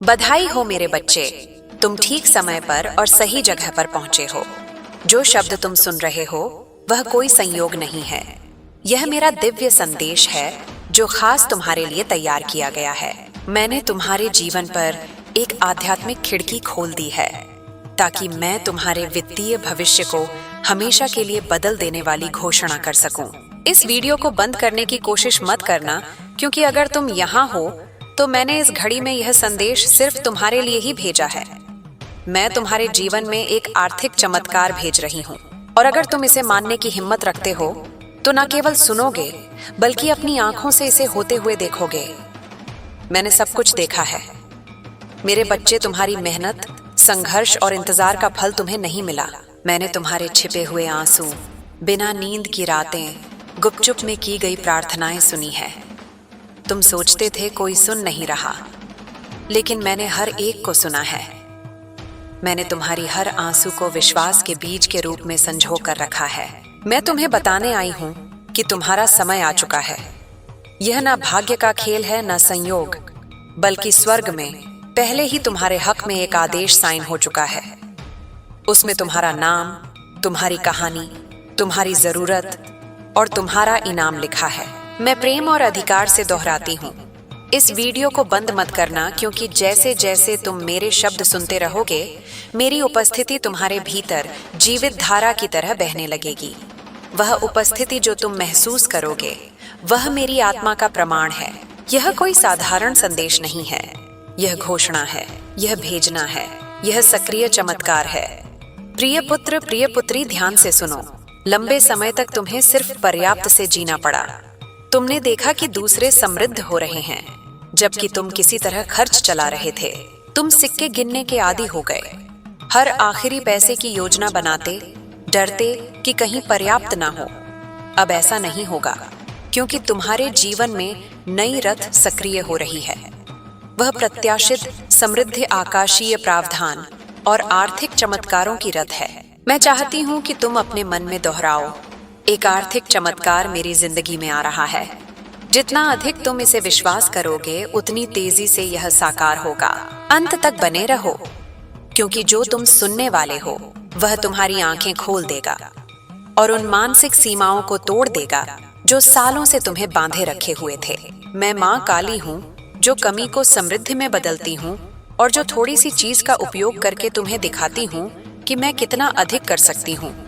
बधाई हो मेरे बच्चे, तुम ठीक समय पर और सही जगह पर पहुंचे हो। जो शब्द तुम सुन रहे हो वह कोई संयोग नहीं है। यह मेरा दिव्य संदेश है जो खास तुम्हारे लिए तैयार किया गया है। मैंने तुम्हारे जीवन पर एक आध्यात्मिक खिड़की खोल दी है ताकि मैं तुम्हारे वित्तीय भविष्य को हमेशा के लिए बदल देने वाली घोषणा कर सकूं। इस वीडियो को बंद करने की कोशिश मत करना, क्योंकि अगर तुम यहाँ हो तो मैंने इस घड़ी में यह संदेश सिर्फ तुम्हारे लिए ही भेजा है। मैं तुम्हारे जीवन में एक आर्थिक चमत्कार भेज रही हूँ, और अगर तुम इसे मानने की हिम्मत रखते हो तो न केवल सुनोगे बल्कि अपनी आंखों से इसे होते हुए देखोगे। मैंने सब कुछ देखा है मेरे बच्चे। तुम्हारी मेहनत, संघर्ष और इंतजार का फल तुम्हें नहीं मिला। मैंने तुम्हारे छिपे हुए आंसू, बिना नींद की रातें, गुपचुप में की गई प्रार्थनाएं सुनी है। तुम सोचते थे कोई सुन नहीं रहा, लेकिन मैंने हर एक को सुना है। मैंने तुम्हारी हर आंसू को विश्वास के बीज के रूप में संजो कर रखा है। मैं तुम्हें बताने आई हूं कि तुम्हारा समय आ चुका है। यह ना भाग्य का खेल है, ना संयोग, बल्कि स्वर्ग में पहले ही तुम्हारे हक में एक आदेश साइन हो चुका है। उसमें तुम्हारा नाम, तुम्हारी कहानी, तुम्हारी जरूरत और तुम्हारा इनाम लिखा है। मैं प्रेम और अधिकार से दोहराती हूँ, इस वीडियो को बंद मत करना, क्योंकि जैसे जैसे तुम मेरे शब्द सुनते रहोगे, मेरी उपस्थिति तुम्हारे भीतर जीवित धारा की तरह बहने लगेगी। वह उपस्थिति जो तुम महसूस करोगे वह मेरी आत्मा का प्रमाण है। यह कोई साधारण संदेश नहीं है, यह घोषणा है, यह भेजना है, यह सक्रिय चमत्कार है। प्रिय पुत्र, प्रिय पुत्री, ध्यान से सुनो। लंबे समय तक तुम्हें सिर्फ पर्याप्त से जीना पड़ा। तुमने देखा कि दूसरे समृद्ध हो रहे हैं, जबकि तुम किसी तरह खर्च चला रहे थे। तुम सिक्के गिनने के आदी हो गए, हर आखिरी पैसे की योजना बनाते, डरते कि कहीं पर्याप्त ना हो। अब ऐसा नहीं होगा, क्योंकि तुम्हारे जीवन में नई रथ सक्रिय हो रही है। वह प्रत्याशित समृद्धि, आकाशीय प्रावधान और आर्थिक चमत्कारों की रथ है। मैं चाहती हूँ कि तुम अपने मन में दोहराओ, एक आर्थिक चमत्कार मेरी जिंदगी में आ रहा है। जितना अधिक तुम इसे विश्वास करोगे, उतनी तेजी से यह साकार होगा। अंत तक बने रहो, क्योंकि जो तुम सुनने वाले हो वह तुम्हारी आंखें खोल देगा और उन मानसिक सीमाओं को तोड़ देगा जो सालों से तुम्हें बांधे रखे हुए थे। मैं माँ काली हूँ, जो कमी को समृद्धि में बदलती हूँ और जो थोड़ी सी चीज का उपयोग करके तुम्हें दिखाती हूँ कि मैं कितना अधिक कर सकती हूँ।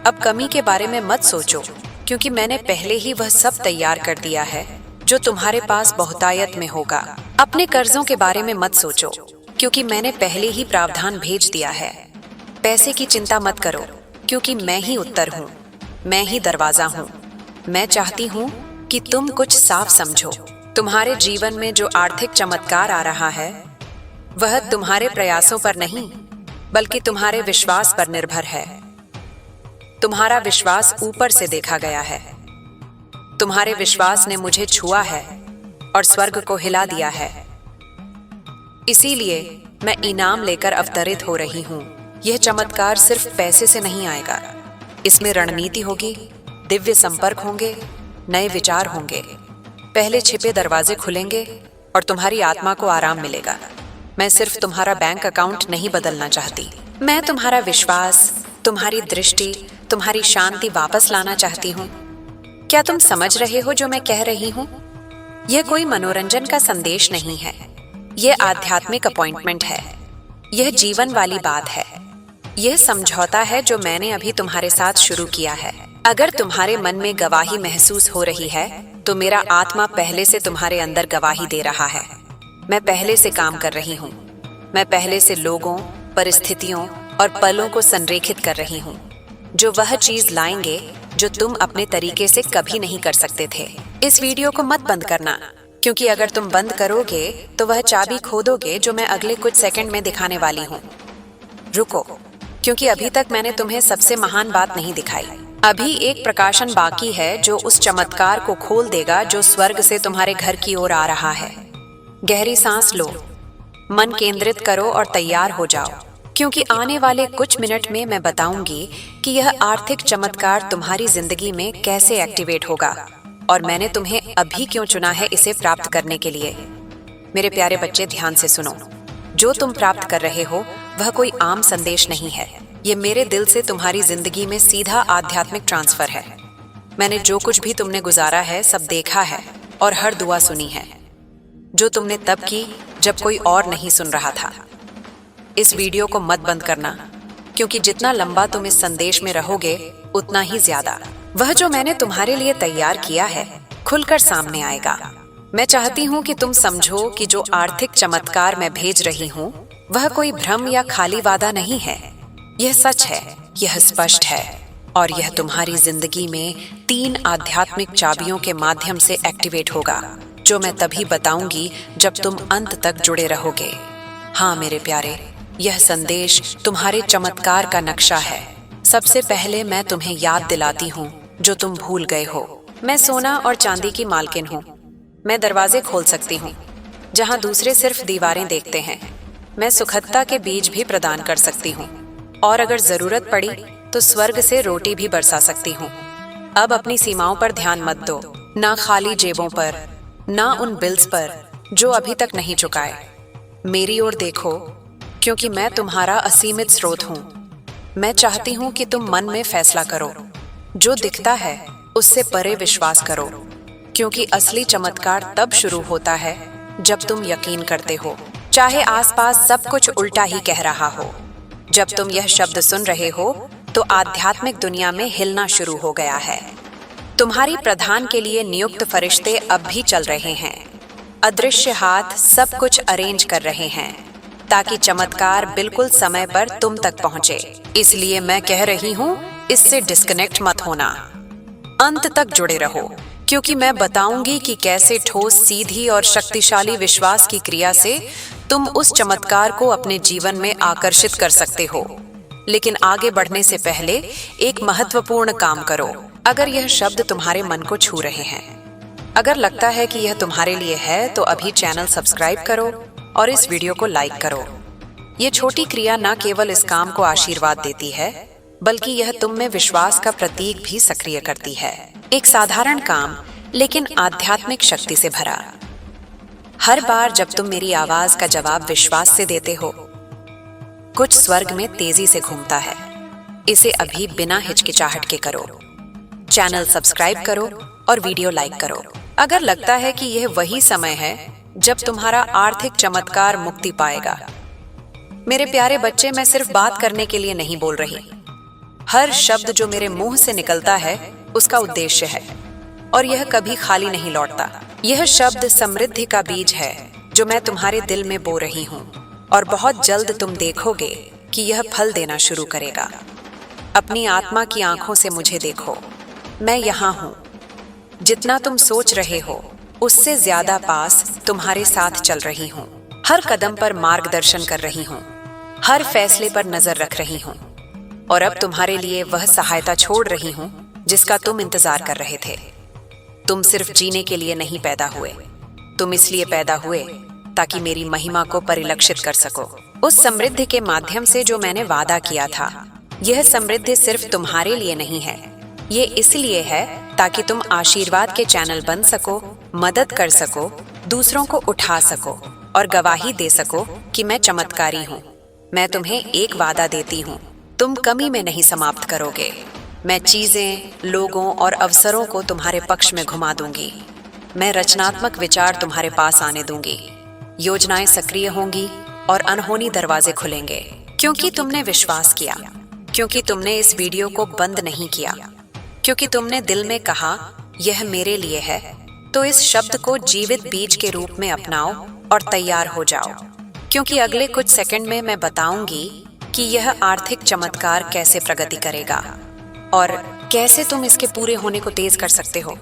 अब कमी के बारे में मत सोचो, क्योंकि मैंने पहले ही वह सब तैयार कर दिया है जो तुम्हारे पास बहुतायत में होगा। अपने कर्जों के बारे में मत सोचो, क्योंकि मैंने पहले ही प्रावधान भेज दिया है। पैसे की चिंता मत करो, क्योंकि मैं ही उत्तर हूँ, मैं ही दरवाजा हूँ। मैं चाहती हूँ कि तुम कुछ साफ समझो। तुम्हारे जीवन में जो आर्थिक चमत्कार आ रहा है वह तुम्हारे प्रयासों पर नहीं, बल्कि तुम्हारे विश्वास पर निर्भर है। तुम्हारा विश्वास ऊपर से देखा गया है। तुम्हारे विश्वास ने मुझे छुआ है और स्वर्ग को हिला दिया है। इसीलिए मैं इनाम लेकर अवतरित हो रही हूँ। यह चमत्कार सिर्फ पैसे से नहीं आएगा, इसमें रणनीति होगी, दिव्य संपर्क होंगे, नए विचार होंगे। पहले छिपे दरवाजे खुलेंगे और तुम्हारी आत्मा को आराम मिलेगा। मैं सिर्फ तुम्हारा बैंक अकाउंट नहीं बदलना चाहती, मैं तुम्हारा विश्वास, तुम्हारी दृष्टि, तुम्हारी शांति वापस लाना चाहती हूँ। क्या तुम समझ रहे हो जो मैं कह रही हूँ? यह कोई मनोरंजन का संदेश नहीं है, यह आध्यात्मिक अपॉइंटमेंट है। यह जीवन वाली बात है। यह समझौता है जो मैंने अभी तुम्हारे साथ शुरू किया है। अगर तुम्हारे मन में गवाही महसूस हो रही है तो मेरा आत्मा पहले से तुम्हारे अंदर गवाही दे रहा है। मैं पहले से काम कर रही हूँ। मैं पहले से लोगों, परिस्थितियों और पलों को संरेखित कर रही हूँ जो वह चीज लाएंगे जो तुम अपने तरीके से कभी नहीं कर सकते थे। इस वीडियो को मत बंद करना, क्योंकि अगर तुम बंद करोगे तो वह चाबी खो दोगे जो मैं अगले कुछ सेकंड में दिखाने वाली हूँ। रुको, क्योंकि अभी तक मैंने तुम्हें सबसे महान बात नहीं दिखाई। अभी एक प्रकाशन बाकी है जो उस चमत्कार को खोल देगा जो स्वर्ग से तुम्हारे घर की ओर आ रहा है। गहरी सांस लो, मन केंद्रित करो और तैयार हो जाओ, क्योंकि आने वाले कुछ मिनट में मैं बताऊंगी कि यह आर्थिक चमत्कार तुम्हारी जिंदगी में कैसे एक्टिवेट होगा और मैंने तुम्हें अभी क्यों चुना है इसे प्राप्त करने के लिए। मेरे प्यारे बच्चे, ध्यान से सुनो। जो तुम प्राप्त कर रहे हो वह कोई आम संदेश नहीं है। ये मेरे दिल से तुम्हारी जिंदगी में सीधा आध्यात्मिक ट्रांसफर है। मैंने जो कुछ भी तुमने गुजारा है सब देखा है और हर दुआ सुनी है, जो तुमने तब की जब कोई और नहीं सुन रहा था। इस वीडियो को मत बंद करना, क्योंकि जितना लंबा तुम इस संदेश में रहोगे उतना ही ज्यादा वह जो मैंने तुम्हारे लिए तैयार किया है खुलकर सामने आएगा। मैं चाहती हूँ कि तुम समझो कि जो आर्थिक चमत्कार मैं भेज रही हूँ वह कोई भ्रम या खाली वादा नहीं है। यह सच है, यह स्पष्ट है, और यह तुम्हारी जिंदगी में 3 आध्यात्मिक चाबियों के माध्यम से एक्टिवेट होगा, जो मैं तभी बताऊंगी जब तुम अंत तक जुड़े रहोगे। हाँ मेरे प्यारे, यह संदेश तुम्हारे चमत्कार का नक्शा है। सबसे पहले मैं तुम्हें याद दिलाती हूँ जो तुम भूल गए हो। मैं सोना और चांदी की मालकिन हूँ। मैं दरवाजे खोल सकती हूँ जहाँ दूसरे सिर्फ दीवारें देखते हैं। मैं सुखदता के बीज भी प्रदान कर सकती हूँ, और अगर जरूरत पड़ी तो स्वर्ग से रोटी भी बरसा सकती हूँ। अब अपनी सीमाओं पर ध्यान मत दो, ना खाली जेबों पर, ना उन बिल्स पर जो अभी तक नहीं चुकाए। मेरी ओर देखो, क्योंकि मैं तुम्हारा असीमित स्रोत हूँ। मैं चाहती हूँ कि तुम मन में फैसला करो। जो दिखता है उससे परे विश्वास करो, क्योंकि असली चमत्कार तब शुरू होता है जब तुम यकीन करते हो, चाहे आसपास सब कुछ उल्टा ही कह रहा हो। जब तुम यह शब्द सुन रहे हो तो आध्यात्मिक दुनिया में हिलना शुरू हो गया है। तुम्हारी प्रधान के लिए नियुक्त फरिश्ते अब भी चल रहे हैं। अदृश्य हाथ सब कुछ अरेंज कर रहे हैं ताकि चमत्कार बिल्कुल समय पर तुम तक पहुंचे। इसलिए मैं कह रही हूँ, इससे डिस्कनेक्ट मत होना, अंत तक जुड़े रहो, क्योंकि मैं बताऊंगी कि कैसे ठोस, सीधी और शक्तिशाली विश्वास की क्रिया से तुम उस चमत्कार को अपने जीवन में आकर्षित कर सकते हो। लेकिन आगे बढ़ने से पहले एक महत्वपूर्ण काम करो। अगर यह शब्द तुम्हारे मन को छू रहे हैं, अगर लगता है कि यह तुम्हारे लिए है, तो अभी चैनल सब्सक्राइब करो और इस वीडियो को लाइक करो। ये छोटी क्रिया न केवल इस काम को आशीर्वाद देती है, बल्कि यह तुम में विश्वास का प्रतीक भी सक्रिय करती है। एक साधारण काम, लेकिन आध्यात्मिक शक्ति से भरा। हर बार जब तुम मेरी आवाज का जवाब विश्वास से देते हो, कुछ स्वर्ग में तेजी से घूमता है। इसे अभी बिना हिचकिचाहट के करो। चैनल सब्सक्राइब करो और वीडियो लाइक करो। अगर लगता है कि यह वही समय है जब तुम्हारा आर्थिक चमत्कार मुक्ति पाएगा। मेरे प्यारे बच्चे, मैं सिर्फ बात करने के लिए नहीं बोल रही। हर शब्द जो मेरे मुंह से निकलता है उसका उद्देश्य है, और यह कभी खाली नहीं लौटता। यह शब्द समृद्धि का बीज है जो मैं तुम्हारे दिल में बो रही हूँ, और बहुत जल्द तुम देखोगे कि यह फल देना शुरू करेगा। अपनी आत्मा की आंखों से मुझे देखो। मैं यहाँ हूँ। जितना तुम सोच रहे हो उससे ज्यादा पास तुम्हारे साथ चल रही हूँ। हर कदम पर मार्गदर्शन कर रही हूँ, हर फैसले पर नजर रख रही हूँ, और अब तुम्हारे लिए वह सहायता छोड़ रही हूँ जिसका तुम इंतजार कर रहे थे। तुम सिर्फ जीने के लिए नहीं पैदा हुए, तुम इसलिए पैदा हुए ताकि मेरी महिमा को परिलक्षित कर सको। उस समृद्धि के माध्यम से जो मैंने वादा किया था। यह समृद्धि सिर्फ तुम्हारे लिए नहीं है, ये इसलिए है ताकि तुम आशीर्वाद के चैनल बन सको, मदद कर सको, दूसरों को उठा सको और गवाही दे सको कि मैं चमत्कारी हूँ। मैं तुम्हें एक वादा देती हूँ, तुम कमी में नहीं समाप्त करोगे। मैं चीजें, लोगों और अवसरों को तुम्हारे पक्ष में घुमा दूंगी। मैं रचनात्मक विचार तुम्हारे पास आने दूंगी। योजनाएं सक्रिय होंगी और अनहोनी दरवाजे खुलेंगे, क्योंकि तुमने विश्वास किया, क्योंकि तुमने इस वीडियो को बंद नहीं किया, क्योंकि तुमने दिल में कहा यह मेरे लिए है। तो इस शब्द को जीवित बीज के रूप में अपनाओ और तैयार हो जाओ, क्योंकि अगले कुछ सेकंड में मैं बताऊंगी कि यह आर्थिक चमत्कार कैसे प्रगति करेगा और कैसे तुम इसके पूरे होने को तेज कर सकते हो।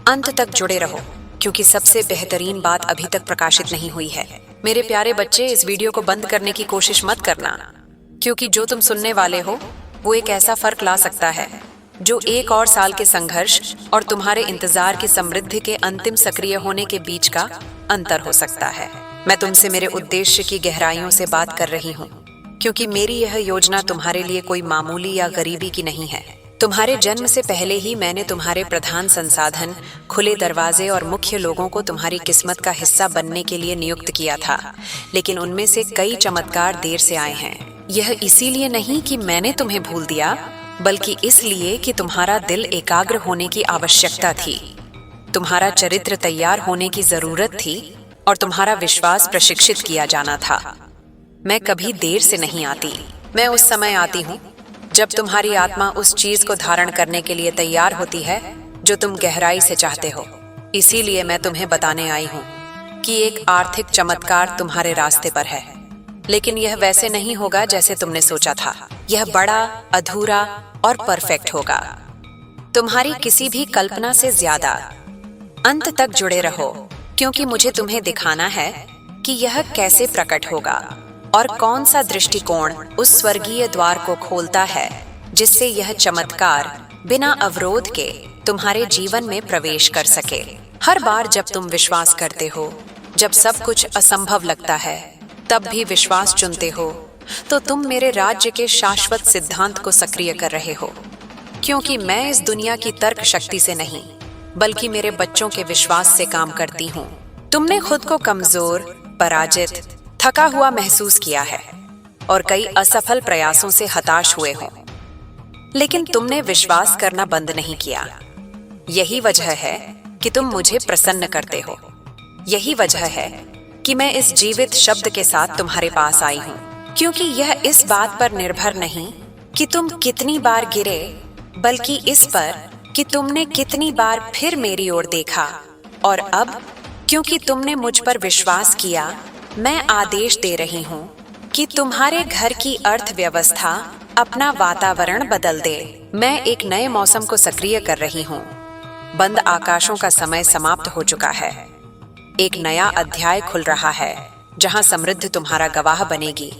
अंत तक जुड़े रहो, क्योंकि सबसे बेहतरीन बात अभी तक प्रकाशित नहीं हुई है। मेरे प्यारे बच्चे, इस वीडियो को बंद करने की कोशिश मत करना, क्योंकि जो तुम सुनने वाले हो वो एक ऐसा फर्क ला सकता है जो 1 और साल के संघर्ष और तुम्हारे इंतजार की समृद्धि के अंतिम सक्रिय होने के बीच का अंतर हो सकता है। मैं तुमसे मेरे उद्देश्य की गहराइयों से बात कर रही हूँ, क्योंकि मेरी यह योजना तुम्हारे लिए कोई मामूली या गरीबी की नहीं है। तुम्हारे जन्म से पहले ही मैंने तुम्हारे प्रधान संसाधन, खुले दरवाजे और मुख्य लोगों को तुम्हारी किस्मत का हिस्सा बनने के लिए नियुक्त किया था, लेकिन उनमें से कई चमत्कार देर से आए हैं। यह इसीलिए नहीं कि मैंने तुम्हें भूल दिया, बल्कि इसलिए कि तुम्हारा दिल एकाग्र होने की आवश्यकता थी, तुम्हारा चरित्र तैयार होने की जरूरत थी और तुम्हारा विश्वास प्रशिक्षित किया जाना था। मैं कभी देर से नहीं आती, मैं उस समय आती हूँ जब तुम्हारी आत्मा उस चीज को धारण करने के लिए तैयार होती है जो तुम गहराई से चाहते हो। इसीलिए मैं तुम्हें बताने आई हूँ कि एक आर्थिक चमत्कार तुम्हारे रास्ते पर है, लेकिन यह वैसे नहीं होगा जैसे तुमने सोचा था। यह बड़ा, अधूरा और परफेक्ट होगा, तुम्हारी किसी भी कल्पना से ज्यादा। अंत तक जुड़े रहो, क्योंकि मुझे तुम्हें दिखाना है कि यह कैसे प्रकट होगा और कौन सा दृष्टिकोण उस स्वर्गीय द्वार को खोलता है जिससे यह चमत्कार बिना अवरोध के तुम्हारे जीवन में प्रवेश कर सके। हर बार जब तुम विश्वास करते हो, जब सब कुछ असंभव लगता है, तब भी विश्वास चुनते हो, तो तुम मेरे राज्य के शाश्वत सिद्धांत को सक्रिय कर रहे हो। क्योंकि मैं इस दुनिया की तर्क शक्ति से नहीं, बल्कि मेरे बच्चों के विश्वास से काम करती हूँ। तुमने खुद को कमजोर, पराजित, थका हुआ महसूस किया है और कई असफल प्रयासों से हताश हुए हो, लेकिन तुमने विश्वास करना बंद नहीं किया। यही वजह है कि तुम मुझे प्रसन्न करते हो। यही वजह है कि मैं इस जीवित शब्द के साथ तुम्हारे पास आई हूँ, क्योंकि यह इस बात पर निर्भर नहीं कि तुम कितनी बार गिरे, बल्कि इस पर कि तुमने कितनी बार फिर मेरी ओर देखा। और अब क्योंकि तुमने मुझ पर विश्वास किया, मैं आदेश दे रही हूँ कि तुम्हारे घर की अर्थव्यवस्था अपना वातावरण बदल दे। मैं एक नए मौसम को सक्रिय कर रही हूँ। बंद आकाशों का समय समाप्त हो चुका है। एक नया अध्याय खुल रहा है जहाँ समृद्धि तुम्हारा गवाह बनेगी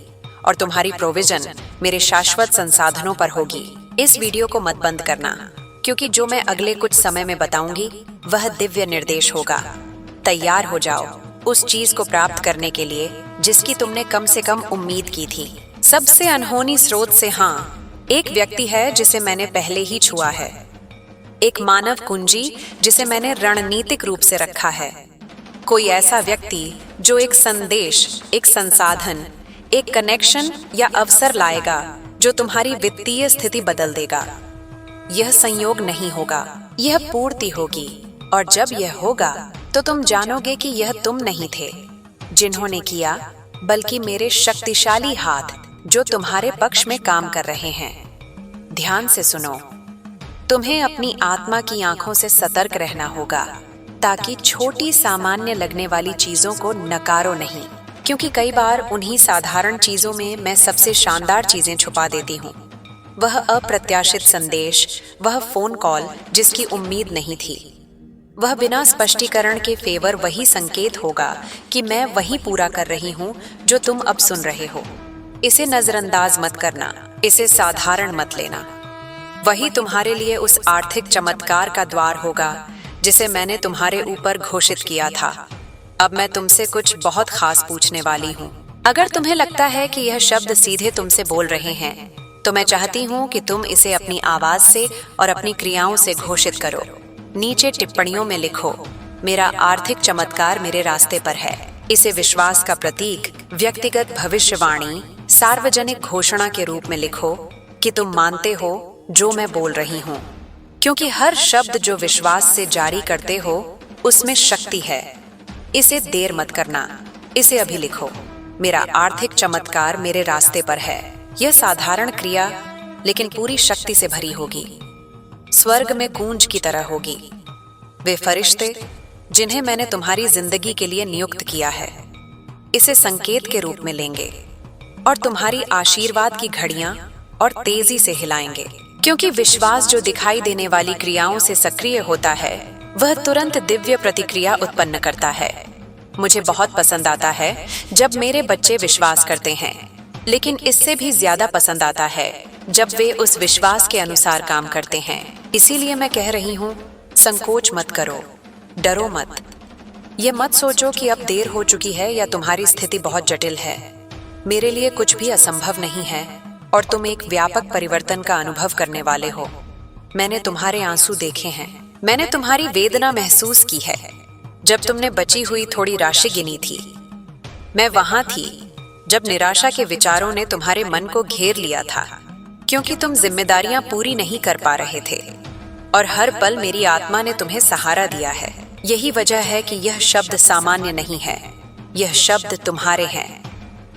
और तुम्हारी प्रोविजन मेरे शाश्वत संसाधनों पर होगी। इस वीडियो को मत बंद करना, क्योंकि जो मैं अगले कुछ समय में बताऊंगी वह दिव्य निर्देश होगा। तैयार हो जाओ उस चीज को प्राप्त करने के लिए जिसकी तुमने कम से कम उम्मीद की थी। सबसे अनहोनी स्रोत से हाँ, एक व्यक्ति है जिसे मैंने पहले ही छुआ है। एक मानव कुंजी जिसे मैंने रणनीतिक रूप से रखा है। कोई ऐसा व्यक्ति जो एक संदेश, एक संसाधन, एक कनेक्शन या अवसर लाएगा जो तुम्हारी वित्तीय स्थिति बदल देगा। यह संयोग नहीं होगा, यह पूर्ति होगी। और जब यह होगा तो तुम जानोगे कि यह तुम नहीं थे जिन्होंने किया, बल्कि मेरे शक्तिशाली हाथ जो तुम्हारे पक्ष में काम कर रहे हैं। ध्यान से सुनो, तुम्हें अपनी आत्मा की आंखों से सतर्क रहना होगा ताकि छोटी सामान्य लगने वाली चीजों को नकारो नहीं, क्योंकि कई बार उन्हीं साधारण चीजों में मैं सबसे शानदार चीजें छुपा देती हूँ। वह अप्रत्याशित संदेश, वह फोन कॉल जिसकी उम्मीद नहीं थी, वह बिना स्पष्टीकरण के फेवर वही संकेत होगा कि मैं वही पूरा कर रही हूँ जो तुम अब सुन रहे हो। इसे नजरअंदाज मत करना, इसे साधारण मत लेना। वही तुम्हारे लिए उस आर्थिक चमत्कार का द्वार होगा जिसे मैंने तुम्हारे ऊपर घोषित किया था। अब मैं तुमसे कुछ बहुत खास पूछने वाली हूँ। अगर तुम्हें लगता है कि यह शब्द सीधे तुमसे बोल रहे हैं, तो मैं चाहती हूँ कि तुम इसे अपनी आवाज से और अपनी क्रियाओं से घोषित करो। नीचे टिप्पणियों में लिखो, मेरा आर्थिक चमत्कार मेरे रास्ते पर है। इसे विश्वास का प्रतीक, व्यक्तिगत भविष्यवाणी, सार्वजनिक घोषणा के रूप में लिखो कि तुम मानते हो जो मैं बोल रही हूँ, क्योंकि हर शब्द जो विश्वास से जारी करते हो उसमें शक्ति है। इसे देर मत करना, इसे अभी लिखो, मेरा आर्थिक चमत्कार मेरे रास्ते पर है। यह साधारण क्रिया लेकिन पूरी शक्ति से भरी होगी, स्वर्ग में गूंज की तरह होगी। वे फरिश्ते जिन्हें मैंने तुम्हारी जिंदगी के लिए नियुक्त किया है इसे संकेत के रूप में लेंगे और तुम्हारी आशीर्वाद की घड़ियां और तेजी से हिलाएंगे, क्योंकि विश्वास जो दिखाई देने वाली क्रियाओं से सक्रिय होता है वह तुरंत दिव्य प्रतिक्रिया उत्पन्न करता है। मुझे बहुत पसंद आता है जब मेरे बच्चे विश्वास करते हैं, लेकिन इससे भी ज्यादा पसंद आता है जब वे उस विश्वास के अनुसार काम करते हैं। इसीलिए मैं कह रही हूँ, संकोच मत करो, डरो मत। ये मत सोचो कि अब देर हो चुकी है या तुम्हारी स्थिति बहुत जटिल है। मेरे लिए कुछ भी असंभव नहीं है और तुम एक व्यापक परिवर्तन का अनुभव करने वाले हो। मैंने तुम्हारे आंसू देखे हैं, मैंने तुम्हारी वेदना महसूस की है। जब तुमने बची हुई थोड़ी राशि गिनी थी, मैं वहां थी जब निराशा के विचारों ने तुम्हारे मन को घेर लिया था, क्योंकि तुम जिम्मेदारियां पूरी नहीं कर पा रहे थे और हर पल मेरी आत्मा ने तुम्हें सहारा दिया है। यही वजह है कि यह शब्द सामान्य नहीं है, यह शब्द तुम्हारे हैं,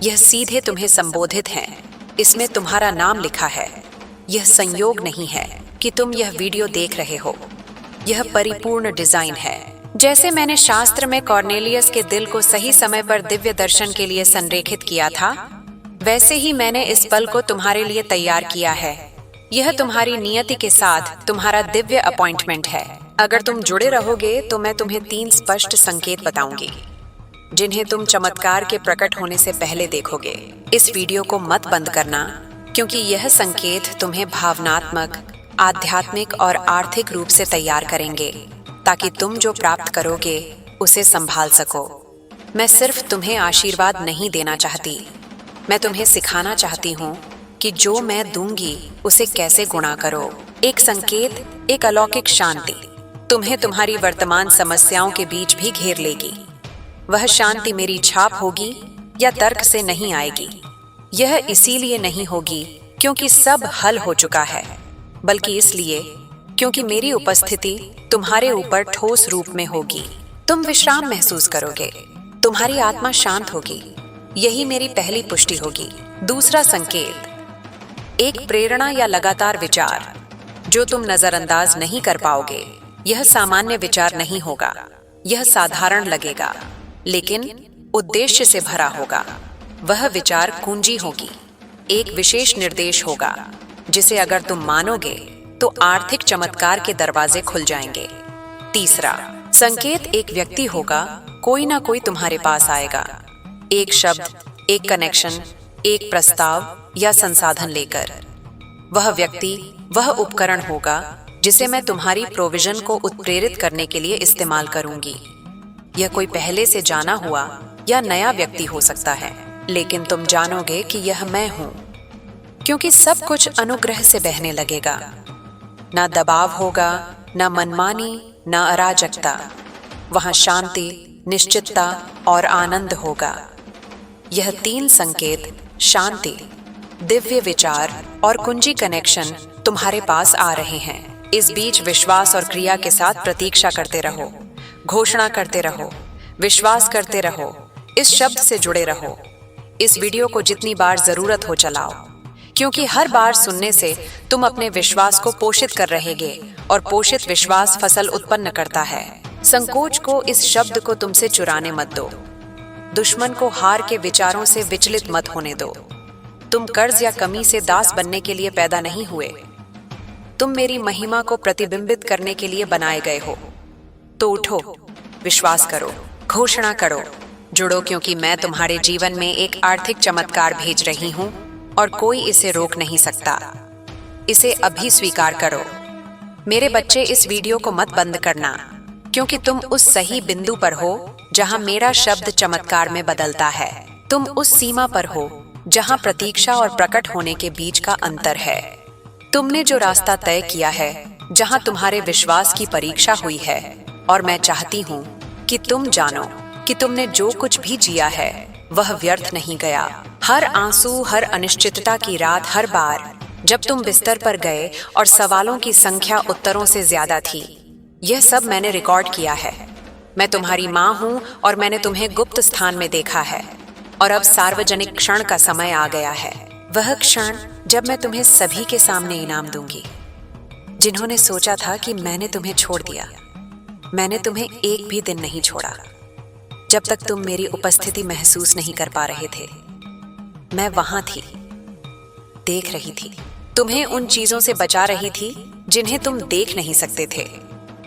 यह सीधे तुम्हें संबोधित हैं, इसमें तुम्हारा नाम लिखा है। यह संयोग नहीं है कि तुम यह वीडियो देख रहे हो, यह परिपूर्ण डिजाइन है। जैसे मैंने शास्त्र में कॉर्नेलियस के दिल को सही समय पर दिव्य दर्शन के लिए संरेखित किया था, वैसे ही मैंने इस पल को तुम्हारे लिए तैयार किया है। यह तुम्हारी नियति के साथ तुम्हारा दिव्य अपॉइंटमेंट है। अगर तुम जुड़े रहोगे तो मैं तुम्हें 3 स्पष्ट संकेत बताऊंगी, जिन्हें तुम चमत्कार के प्रकट होने से पहले देखोगे। इस वीडियो को मत बंद करना, क्योंकि यह संकेत तुम्हें भावनात्मक, आध्यात्मिक और आर्थिक रूप से तैयार करेंगे, ताकि तुम जो प्राप्त करोगे उसे संभाल सको। मैं सिर्फ तुम्हें आशीर्वाद नहीं देना चाहती, मैं तुम्हें सिखाना चाहती हूँ कि जो मैं दूंगी उसे कैसे गुणा करो। एक संकेत, एक अलौकिक शांति तुम्हें तुम्हारी वर्तमान समस्याओं के बीच भी घेर लेगी। वह शांति मेरी छाप होगी या तर्क से नहीं आएगी। यह इसीलिए नहीं होगी क्योंकि सब हल हो चुका है, बल्कि इसलिए क्योंकि मेरी उपस्थिति तुम्हारे ऊपर ठोस रूप में होगी। तुम विश्राम महसूस करोगे, तुम्हारी आत्मा शांत होगी। यही मेरी पहली पुष्टि होगी। दूसरा संकेत, एक प्रेरणा या लगातार विचार जो तुम नजरअंदाज नहीं कर पाओगे। यह सामान्य विचार नहीं होगा, यह साधारण लगेगा, लेकिन उद्देश्य से भरा होगा। वह विचार कुंजी होगी, एक विशेष निर्देश होगा, जिसे अगर तुम मानोगे तो आर्थिक चमत्कार के दरवाजे खुल जाएंगे। तीसरा संकेत, एक व्यक्ति होगा, कोई ना कोई तुम्हारे पास आएगा, एक शब्द, एक कनेक्शन, एक प्रस्ताव या संसाधन लेकर। वह व्यक्ति, वह उपकरण होगा जिसे मैं तुम्हारी प्रोविजन को उत्प्रेरित करने के लिए इस्तेमाल करूंगी। यह कोई पहले से जाना हुआ या नया व्यक्ति हो सकता है, लेकिन तुम जानोगे कि यह मैं हूं, क्योंकि सब कुछ अनुग्रह से बहने लगेगा। ना दबाव होगा, ना मनमानी, ना अराजकता। वहां शांति, निश्चितता और आनंद होगा। यह 3 संकेत, शांति, दिव्य विचार और कुंजी कनेक्शन तुम्हारे पास आ रहे हैं। इस बीच विश्वास और क्रिया के साथ प्रतीक्षा करते रहो, घोषणा करते रहो, विश्वास करते रहो, इस शब्द से जुड़े रहो। इस वीडियो को जितनी बार जरूरत हो चलाओ, क्योंकि हर बार सुनने से तुम अपने विश्वास को पोषित कर रहेगे और पोषित विश्वास फसल उत्पन्न करता है। संकोच को, इस शब्द को तुमसे चुराने मत दो। दुश्मन को हार के विचारों से विचलित मत होने दो। तुम कर्ज या कमी से दास बनने के लिए पैदा नहीं हुए, तुम मेरी महिमा को प्रतिबिंबित करने के लिए बनाए गए हो। तो उठो, विश्वास करो, घोषणा करो, जुड़ो, क्योंकि मैं तुम्हारे जीवन में एक आर्थिक चमत्कार भेज रही हूं और कोई इसे रोक नहीं सकता। इसे अभी स्वीकार करो। मेरे बच्चे, इस वीडियो को मत बंद करना, क्योंकि तुम उस सही बिंदु पर हो जहां मेरा शब्द चमत्कार में बदलता है। तुम उस सीमा पर हो जहां प्रतीक्षा और प्रकट होने के बीच का अंतर है। तुमने जो रास्ता तय किया है, जहां तुम्हारे विश्वास की परीक्षा हुई है, और मैं चाहती हूं कि तुम जानो कि तुमने जो कुछ भी जिया है वह व्यर्थ नहीं गया। हर आंसू, हर अनिश्चितता की रात, हर बार जब तुम बिस्तर पर गए और सवालों की संख्या उत्तरों से ज्यादा थी, यह सब मैंने रिकॉर्ड किया है। मैं तुम्हारी माँ हूँ और मैंने तुम्हें गुप्त स्थान में देखा है, और अब सार्वजनिक क्षण का समय आ गया है। वह क्षण जब मैं तुम्हें सभी के सामने इनाम दूंगी। जिन्होंने सोचा था कि मैंने तुम्हें छोड़ दिया, मैंने तुम्हें एक भी दिन नहीं छोड़ा। जब तक तुम मेरी उपस्थिति महसूस नहीं कर पा रहे थे, मैं वहां थी, देख रही थी, तुम्हें उन चीजों से बचा रही थी जिन्हें तुम देख नहीं सकते थे।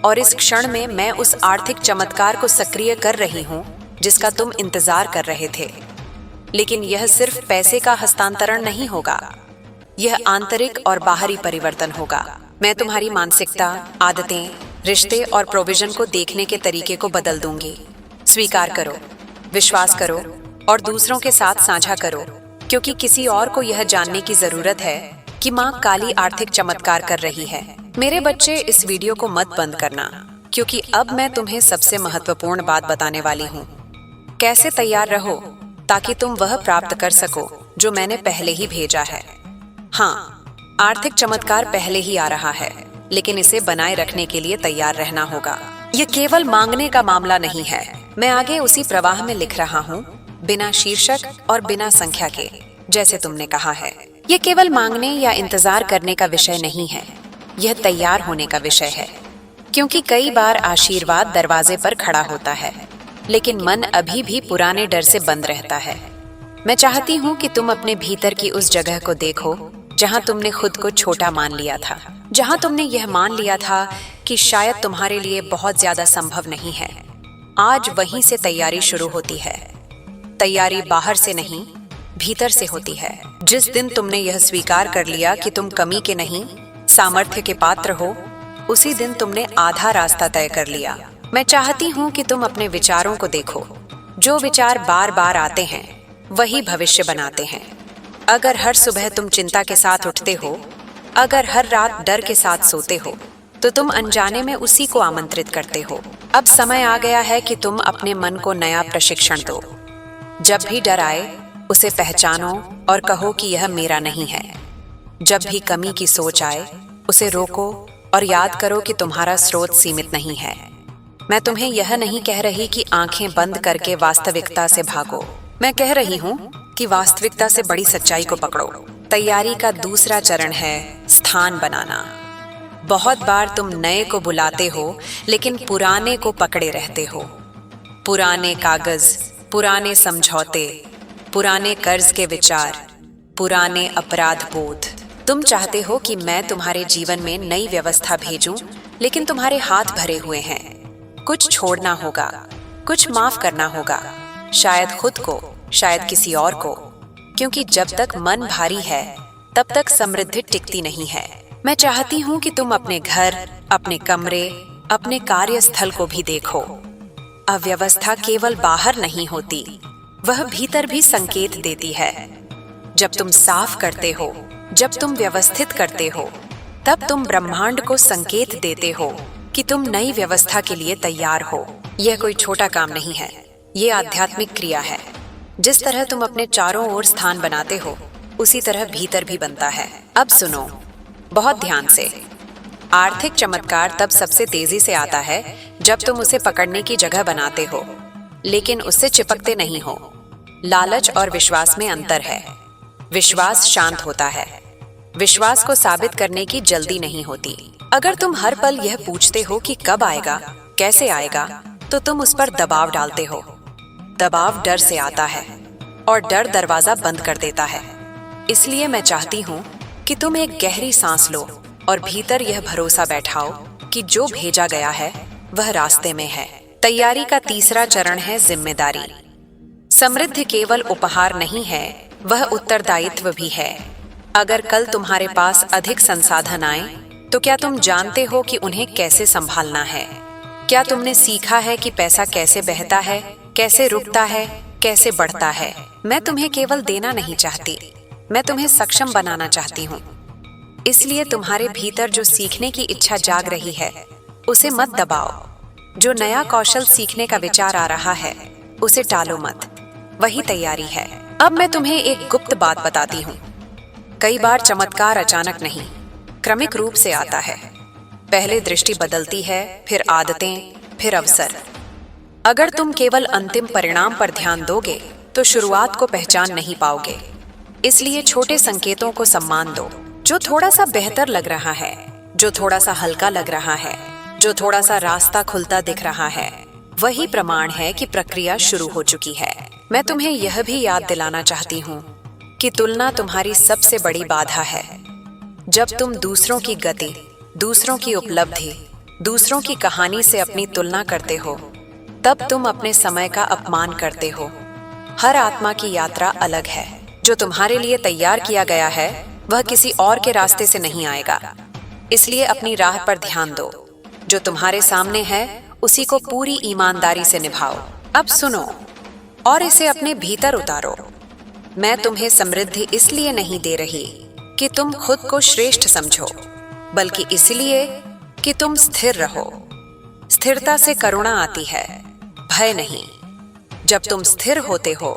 और इस क्षण में मैं उस आर्थिक चमत्कार को सक्रिय कर रही हूं जिसका तुम इंतजार कर रहे थे। लेकिन यह सिर्फ पैसे का हस्तांतरण नहीं होगा, यह आंतरिक और बाहरी परिवर्तन होगा। मैं तुम्हारी मानसिकता, आदतें, रिश्ते और प्रोविजन को देखने के तरीके को बदल दूंगी। स्वीकार करो, विश्वास करो और दूसरों के साथ साझा करो, क्योंकि किसी और को यह जानने की जरूरत है कि माँ काली आर्थिक चमत्कार कर रही है। मेरे बच्चे, इस वीडियो को मत बंद करना, क्योंकि अब मैं तुम्हें सबसे महत्वपूर्ण बात बताने वाली हूँ। कैसे तैयार रहो ताकि तुम वह प्राप्त कर सको जो मैंने पहले ही भेजा है। हाँ, आर्थिक चमत्कार पहले ही आ रहा है, लेकिन इसे बनाए रखने के लिए तैयार रहना होगा। यह केवल मांगने का मामला नहीं है। मैं आगे उसी प्रवाह में लिख रहा हूँ, बिना शीर्षक और बिना संख्या के, जैसे तुमने कहा है। यह केवल मांगने या इंतजार करने का विषय नहीं है, यह तैयार होने का विषय है। क्योंकि कई बार आशीर्वाद दरवाजे पर खड़ा होता है, लेकिन मन अभी भी पुराने डर से बंद रहता है। मैं चाहती हूँ कि तुम अपने भीतर की उस जगह को देखो जहाँ तुमने खुद को छोटा मान लिया था, जहाँ तुमने यह मान लिया था कि शायद तुम्हारे लिए बहुत ज्यादा संभव नहीं है। आज वहीं से तैयारी शुरू होती है। तैयारी बाहर से नहीं, भीतर से होती है। जिस दिन तुमने यह स्वीकार कर लिया कि तुम कमी के नहीं, सामर्थ्य के पात्र हो, उसी दिन तुमने आधा रास्ता तय कर लिया। मैं चाहती हूँ कि तुम अपने विचारों को देखो। जो विचार बार बार आते हैं वही भविष्य बनाते हैं। अगर हर सुबह तुम चिंता के साथ उठते हो, अगर हर रात डर के साथ सोते हो, तो तुम अनजाने में उसी को आमंत्रित करते हो। अब समय आ गया है कि तुम अपने मन को नया प्रशिक्षण दो। जब भी डर आए, उसे पहचानो और कहो कि यह मेरा नहीं है। जब भी कमी की सोच आए, उसे रोको और याद करो कि तुम्हारा स्रोत सीमित नहीं है। मैं तुम्हें यह नहीं कह रही कि आंखें बंद करके वास्तविकता से भागो। मैं कह रही हूँ कि वास्तविकता से बड़ी सच्चाई को पकड़ो। तैयारी का दूसरा चरण है स्थान बनाना। बहुत बार तुम नए को बुलाते हो, लेकिन पुराने को पकड़े रहते हो। पुराने कागज, पुराने समझौते, पुराने कर्ज के विचार, पुराने अपराध बोध। तुम चाहते हो कि मैं तुम्हारे जीवन में नई व्यवस्था भेजूं, लेकिन तुम्हारे हाथ भरे हुए हैं। कुछ छोड़ना होगा, कुछ माफ करना होगा, शायद खुद को, शायद किसी और को, क्योंकि जब तक मन भारी है तब तक समृद्धि टिकती नहीं है। मैं चाहती हूँ कि तुम अपने घर, अपने कमरे, अपने कार्यस्थल को भी देखो। अव्यवस्था केवल बाहर नहीं होती, वह भीतर भी संकेत देती है। जब तुम साफ करते हो, जब तुम व्यवस्थित करते हो, तब तुम ब्रह्मांड को संकेत देते हो कि तुम नई व्यवस्था के लिए तैयार हो। यह कोई छोटा काम नहीं है, ये आध्यात्मिक क्रिया है। जिस तरह तुम अपने चारों ओर स्थान बनाते हो, उसी तरह भीतर भी बनता है। अब सुनो बहुत ध्यान से। आर्थिक चमत्कार तब सबसे तेजी से आता है जब तुम उसे पकड़ने की जगह बनाते हो, लेकिन उससे चिपकते नहीं हो। लालच और विश्वास में अंतर है। विश्वास शांत होता है, विश्वास को साबित करने की जल्दी नहीं होती। अगर तुम हर पल यह पूछते हो कि कब आएगा, कैसे आएगा, तो तुम उस पर दबाव डालते हो। दबाव डर से आता है और डर दरवाजा बंद कर देता है। इसलिए मैं चाहती हूँ कि तुम एक गहरी सांस लो और भीतर यह भरोसा बैठाओ कि जो भेजा गया है वह रास्ते में है। तैयारी का तीसरा चरण है जिम्मेदारी। समृद्धि केवल उपहार नहीं है, वह उत्तरदायित्व भी है। अगर कल तुम्हारे पास अधिक संसाधन आए, तो क्या तुम जानते हो कि उन्हें कैसे संभालना है? क्या तुमने सीखा है कि पैसा कैसे बहता है, कैसे रुकता है, कैसे बढ़ता है? मैं तुम्हें केवल देना नहीं चाहती, मैं तुम्हें सक्षम बनाना चाहती हूँ। इसलिए तुम्हारे भीतर जो सीखने की इच्छा जाग रही है, उसे मत दबाओ। जो नया कौशल सीखने का विचार आ रहा है, उसे टालो मत। वही तैयारी है। अब मैं तुम्हें एक गुप्त बात बताती हूँ। कई बार चमत्कार अचानक नहीं, क्रमिक रूप से आता है। पहले दृष्टि बदलती है, फिर आदतें, फिर अवसर। अगर तुम केवल अंतिम परिणाम पर ध्यान दोगे, तो शुरुआत को पहचान नहीं पाओगे। इसलिए छोटे संकेतों को सम्मान दो। जो थोड़ा सा बेहतर लग रहा है, जो थोड़ा सा हल्का लग रहा है, जो थोड़ा सा रास्ता खुलता दिख रहा है, वही प्रमाण है कि प्रक्रिया शुरू हो चुकी है। मैं तुम्हें यह भी याद दिलाना चाहती हूँ कि तुलना तुम्हारी सबसे बड़ी बाधा है। जब तुम दूसरों की गति, दूसरों की उपलब्धि, दूसरों की कहानी से अपनी तुलना करते हो, तब तुम अपने समय का अपमान करते हो। हर आत्मा की यात्रा अलग है। जो तुम्हारे लिए तैयार किया गया है, वह किसी और के रास्ते से नहीं आएगा। इसलिए अपनी राह पर ध्यान दो। जो तुम्हारे सामने है, उसी को पूरी ईमानदारी से निभाओ। अब सुनो और इसे अपने भीतर उतारो। मैं तुम्हें समृद्धि इसलिए नहीं दे रही कि तुम खुद को श्रेष्ठ समझो, बल्कि इसलिए कि तुम स्थिर रहो। स्थिरता से करुणा आती है, भय नहीं। जब तुम स्थिर होते हो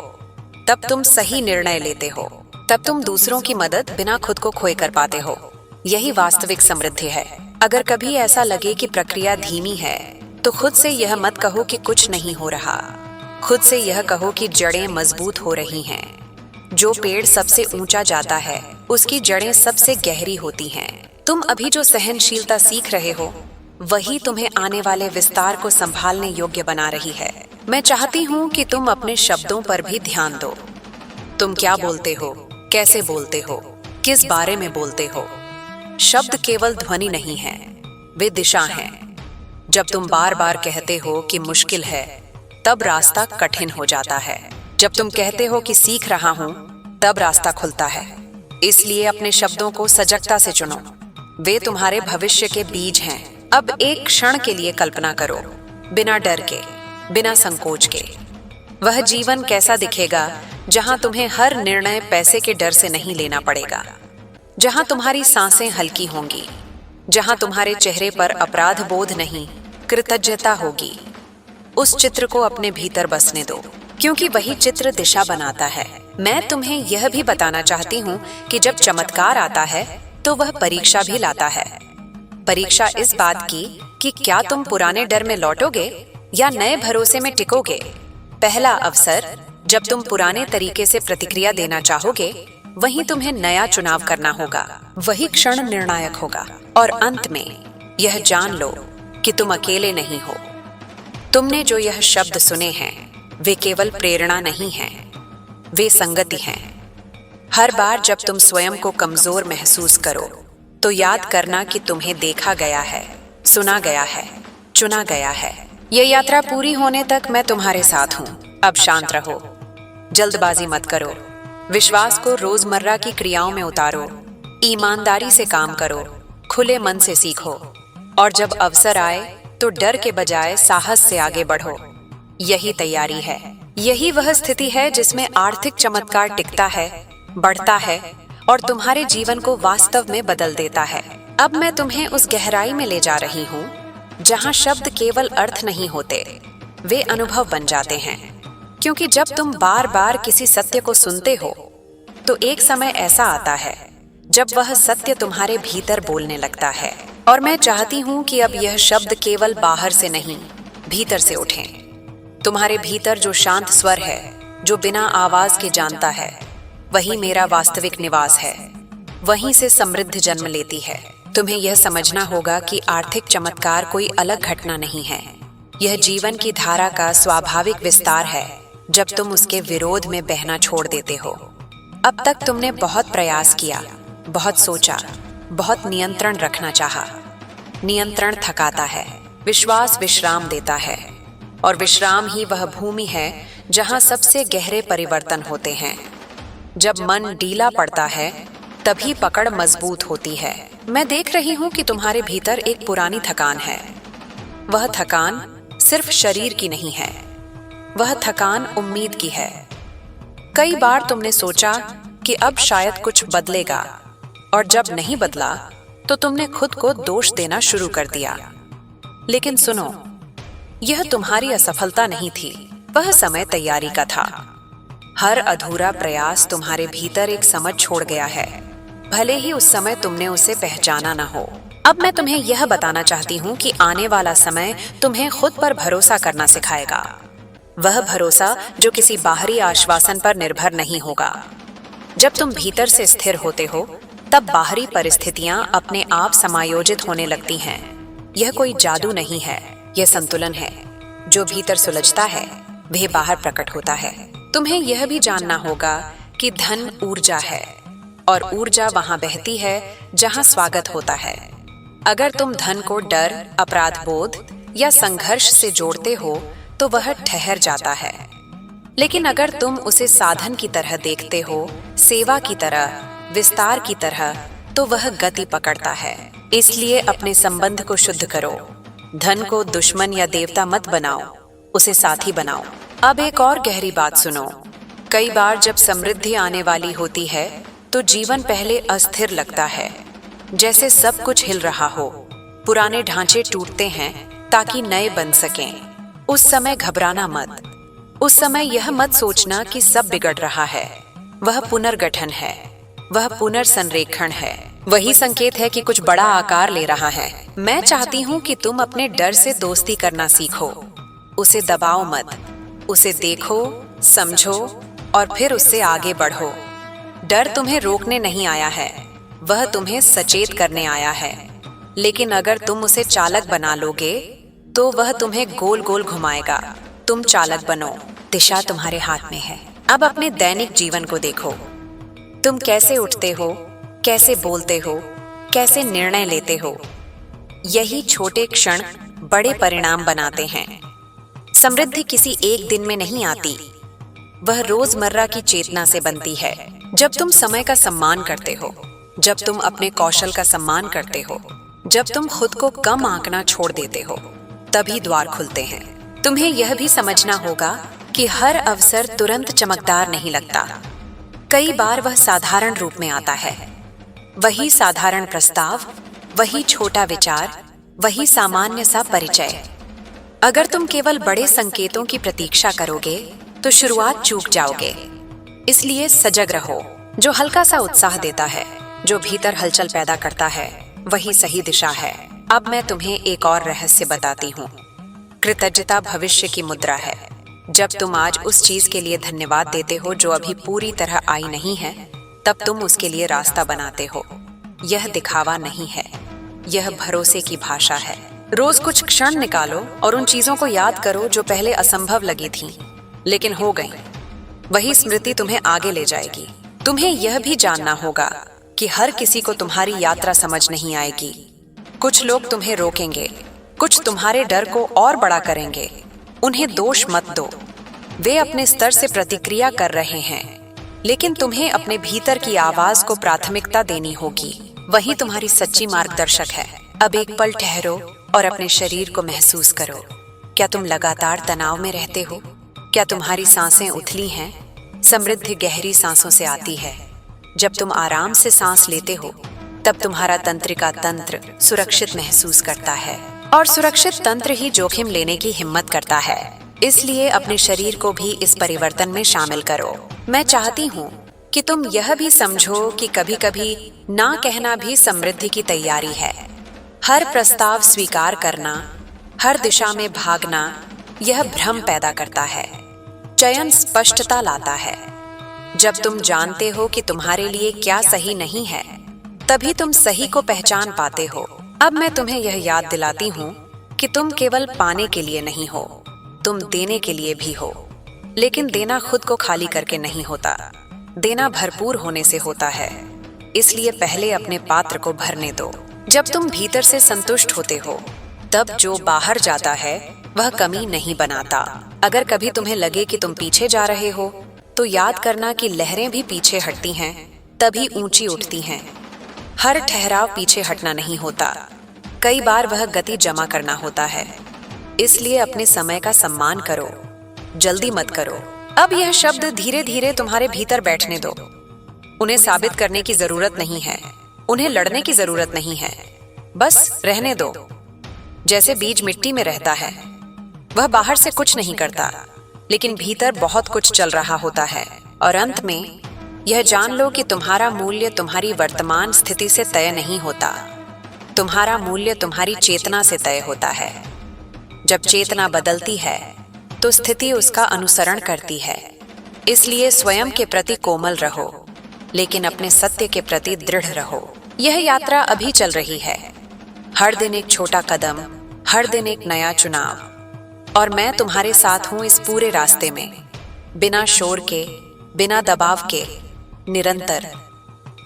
तब तुम सही निर्णय लेते हो, तब तुम दूसरों की मदद बिना खुद को खोए कर पाते हो। यही वास्तविक समृद्धि है। अगर कभी ऐसा लगे कि प्रक्रिया धीमी है तो खुद से यह मत कहो कि कुछ नहीं हो रहा। खुद से यह कहो कि जड़ें मजबूत हो रही हैं। जो पेड़ सबसे ऊंचा जाता है उसकी जड़ें सबसे गहरी होती हैं। तुम अभी जो सहनशीलता सीख रहे हो वही तुम्हें आने वाले विस्तार को संभालने योग्य बना रही है। मैं चाहती हूँ कि तुम अपने शब्दों पर भी ध्यान दो। तुम क्या बोलते हो, कैसे बोलते हो, किस बारे में बोलते हो। शब्द केवल ध्वनि नहीं है, वे दिशा हैं। जब तुम बार बार कहते हो कि मुश्किल है, तब रास्ता कठिन हो जाता है। जब तुम कहते हो कि सीख रहा हूं, तब रास्ता खुलता है। इसलिए अपने शब्दों को सजगता से चुनो, वे तुम्हारे भविष्य के बीज हैं। अब एक क्षण के लिए कल्पना करो, बिना डर के, बिना संकोच के। वह जीवन कैसा दिखेगा जहां तुम्हें हर निर्णय पैसे के डर से नहीं लेना पड़ेगा, जहां तुम्हारी सांसें हल्की होंगी, जहां तुम्हारे चेहरे पर अपराध बोध नहीं, कृतज्ञता होगी। उस चित्र को अपने भीतर बसने दो, क्योंकि वही चित्र दिशा बनाता है। मैं तुम्हें यह भी बताना चाहती हूँ कि जब चमत्कार आता है तो वह परीक्षा भी लाता है। परीक्षा इस बात की कि क्या तुम पुराने डर में लौटोगे या नए भरोसे में टिकोगे। पहला अवसर जब तुम पुराने तरीके से प्रतिक्रिया देना चाहोगे, वहीं तुम्हें नया चुनाव करना होगा। वही क्षण निर्णायक होगा। और अंत में यह जान लो कि तुम अकेले नहीं हो। तुमने जो यह शब्द सुने हैं वे केवल प्रेरणा नहीं हैं, वे संगति हैं। हर बार जब तुम स्वयं को कमजोर महसूस करो तो याद करना कि तुम्हें देखा गया है, सुना गया है, चुना गया है। यह यात्रा पूरी होने तक मैं तुम्हारे साथ हूँ। अब शांत रहो, जल्दबाजी मत करो। विश्वास को रोजमर्रा की क्रियाओं में उतारो, ईमानदारी से काम करो, खुले मन से सीखो, और जब अवसर आए तो डर के बजाय साहस से आगे बढ़ो। यही तैयारी है। यही वह स्थिति है जिसमें आर्थिक चमत्कार टिकता है, बढ़ता है और तुम्हारे जीवन को वास्तव में बदल देता है। अब मैं तुम्हें उस गहराई में ले जा रही हूँ जहाँ शब्द केवल अर्थ नहीं होते, वे अनुभव बन जाते हैं। क्योंकि जब तुम बार बार किसी सत्य को सुनते हो तो एक समय ऐसा आता है जब वह सत्य तुम्हारे भीतर बोलने लगता है। और मैं चाहती हूँ कि अब यह शब्द केवल बाहर से नहीं, भीतर से उठें। तुम्हारे भीतर जो शांत स्वर है, जो बिना आवाज के जानता है, वही मेरा वास्तविक निवास है। वहीं से समृद्धि जन्म लेती है। तुम्हें यह समझना होगा कि आर्थिक चमत्कार कोई अलग घटना नहीं है। यह जीवन की धारा का स्वाभाविक विस्तार है जब तुम उसके विरोध में बहना छोड़ देते हो। अब तक तुमने बहुत प्रयास किया, बहुत सोचा, बहुत नियंत्रण रखना चाहा। नियंत्रण थकाता है, विश्वास विश्राम देता है, और विश्राम ही वह भूमि है जहां सबसे गहरे परिवर्तन होते हैं। जब मन ढीला पड़ता है तभी पकड़ मजबूत होती है। मैं देख रही हूं कि तुम्हारे भीतर एक पुरानी थकान है। वह थकान सिर्फ शरीर की नहीं है, वह थकान उम्मीद की है। कई बार तुमने सोचा कि अब शायद कुछ बदलेगा, और जब नहीं बदला तो तुमने खुद को दोष देना शुरू कर दिया। लेकिन सुनो, यह तुम्हारी असफलता नहीं थी, वह समय तैयारी का था। हर अधूरा प्रयास तुम्हारे भीतर एक समझ छोड़ गया है, भले ही उस समय तुमने उसे पहचाना न हो। अब मैं तुम्हें यह बताना चाहती हूँ कि आने वाला समय तुम्हें खुद पर भरोसा करना सिखाएगा। वह भरोसा जो किसी बाहरी आश्वासन पर निर्भर नहीं होगा। जब तुम भीतर से स्थिर होते हो तब बाहरी परिस्थितियां अपने आप समायोजित होने लगती हैं। यह कोई जादू नहीं है, यह संतुलन है। जो भीतर सुलझता है वह बाहर प्रकट होता है। तुम्हें यह भी जानना होगा कि धन ऊर्जा है, और ऊर्जा वहां बहती है जहां स्वागत होता है। अगर तुम धन को डर, अपराध बोध या संघर्ष से जोड़ते हो तो वह ठहर जाता है। लेकिन अगर तुम उसे साधन की तरह देखते हो, सेवा की तरह, विस्तार की तरह, तो वह गति पकड़ता है। इसलिए अपने संबंध को शुद्ध करो। धन को दुश्मन या देवता मत बनाओ, उसे साथी बनाओ। अब एक और गहरी बात सुनो। कई बार जब समृद्धि आने वाली होती है तो जीवन पहले अस्थिर लगता है, जैसे सब कुछ हिल रहा हो। पुराने ढांचे टूटते हैं ताकि नए बन सकें। उस समय घबराना मत। उस समय यह मत सोचना कि सब बिगड़ रहा है। वह पुनर्गठन है, वह पुनर्संरेखण है। वही संकेत है कि कुछ बड़ा आकार ले रहा है। मैं चाहती हूँ कि तुम अपने डर से दोस्ती करना सीखो। उसे दबाओ मत, उसे देखो, समझो और फिर उससे आगे बढ़ो। डर तुम्हें रोकने नहीं आया है, वह तुम्हें सचेत करने आया है। लेकिन अगर तुम उसे चालक बना लोगे तो वह तुम्हें गोल गोल घुमाएगा। तुम चालक बनो, दिशा तुम्हारे हाथ में है। अब अपने दैनिक जीवन को देखो। तुम कैसे उठते हो, कैसे बोलते हो, कैसे निर्णय लेते हो। यही छोटे क्षण बड़े परिणाम बनाते हैं। समृद्धि किसी एक दिन में नहीं आती, वह रोजमर्रा की चेतना से बनती है। जब तुम समय का सम्मान करते हो, जब तुम अपने कौशल का सम्मान करते हो, जब तुम खुद को कम आंकना छोड़ देते हो, तभी द्वार खुलते हैं। तुम्हें यह भी समझना होगा कि हर अवसर तुरंत चमकदार नहीं लगता। कई बार वह साधारण रूप में आता है। वही साधारण प्रस्ताव, वही छोटा विचार, वही सामान्य सा परिचय। अगर तुम केवल बड़े संकेतों की प्रतीक्षा करोगे तो शुरुआत चूक जाओगे। इसलिए सजग रहो। जो हल्का सा उत्साह देता है, जो भीतर हलचल पैदा करता है, वही सही दिशा है। अब मैं तुम्हें एक और रहस्य बताती हूँ। कृतज्ञता भविष्य की मुद्रा है। जब तुम आज उस चीज के लिए धन्यवाद देते हो जो अभी पूरी तरह आई नहीं है, तब तुम उसके लिए रास्ता बनाते हो। यह दिखावा नहीं है, यह भरोसे की भाषा है। रोज कुछ क्षण निकालो और उन चीजों को याद करो जो पहले असंभव लगी थीं, लेकिन हो गईं। वही स्मृति तुम्हें आगे ले जाएगी। तुम्हें यह भी जानना होगा कि हर किसी को तुम्हारी यात्रा समझ नहीं आएगी। कुछ लोग तुम्हें रोकेंगे, कुछ तुम्हारे डर को और बड़ा करेंगे। उन्हें दोष मत दो, वे अपने स्तर से प्रतिक्रिया कर रहे हैं, लेकिन तुम्हें अपने भीतर की आवाज को प्राथमिकता देनी होगी। वही तुम्हारी सच्ची मार्गदर्शक है। अब एक पल ठहरो और अपने शरीर को महसूस करो। क्या तुम लगातार तनाव में रहते हो? क्या तुम्हारी सांसें उथली हैं? समृद्धि गहरी सांसों से आती है। जब तुम आराम से सांस लेते हो, तब तुम्हारा तंत्रिका तंत्र सुरक्षित महसूस करता है, और सुरक्षित तंत्र ही जोखिम लेने की हिम्मत करता है। इसलिए अपने शरीर को भी इस परिवर्तन में शामिल करो। मैं चाहती हूँ कि तुम यह भी समझो कि कभी कभी ना कहना भी समृद्धि की तैयारी है। हर प्रस्ताव स्वीकार करना, हर दिशा में भागना, यह भ्रम पैदा करता है। चयन स्पष्टता लाता है। जब तुम जानते हो कि तुम्हारे लिए क्या सही नहीं है, तभी तुम सही को पहचान पाते हो। अब मैं तुम्हें यह याद दिलाती हूँ कि तुम केवल पाने के लिए नहीं हो, तुम देने के लिए भी हो। लेकिन देना खुद को खाली करके नहीं होता, देना भरपूर होने से होता है। इसलिए पहले अपने पात्र को भरने दो। जब तुम भीतर से संतुष्ट होते हो, तब जो बाहर जाता है वह कमी नहीं बनाता। अगर कभी तुम्हें लगे कि तुम पीछे जा रहे हो, तो याद करना कि लहरें भी पीछे हटती हैं, तभी ऊंची उठती हैं। हर ठहराव पीछे हटना नहीं होता, कई बार वह गति जमा करना होता है। इसलिए अपने समय का सम्मान करो, जल्दी मत करो। अब यह शब्द धीरे धीरे तुम्हारे भीतर बैठने दो। उन्हें साबित करने की जरूरत नहीं है, उन्हें लड़ने की जरूरत नहीं है, बस रहने दो। जैसे बीज मिट्टी में रहता है, वह बाहर से कुछ नहीं करता, लेकिन भीतर बहुत कुछ चल रहा होता है। और अंत में यह जान लो कि तुम्हारा मूल्य तुम्हारी वर्तमान स्थिति से तय नहीं होता, तुम्हारा मूल्य तुम्हारी चेतना से तय होता है। जब चेतना बदलती है तो स्थिति उसका अनुसरण करती है। इसलिए स्वयं के प्रति कोमल रहो, लेकिन अपने सत्य के प्रति दृढ़ रहो। यह यात्रा अभी चल रही है, हर दिन एक छोटा कदम, हर दिन एक नया चुनाव। और मैं तुम्हारे साथ हूं इस पूरे रास्ते में, बिना शोर के, बिना दबाव के, निरंतर।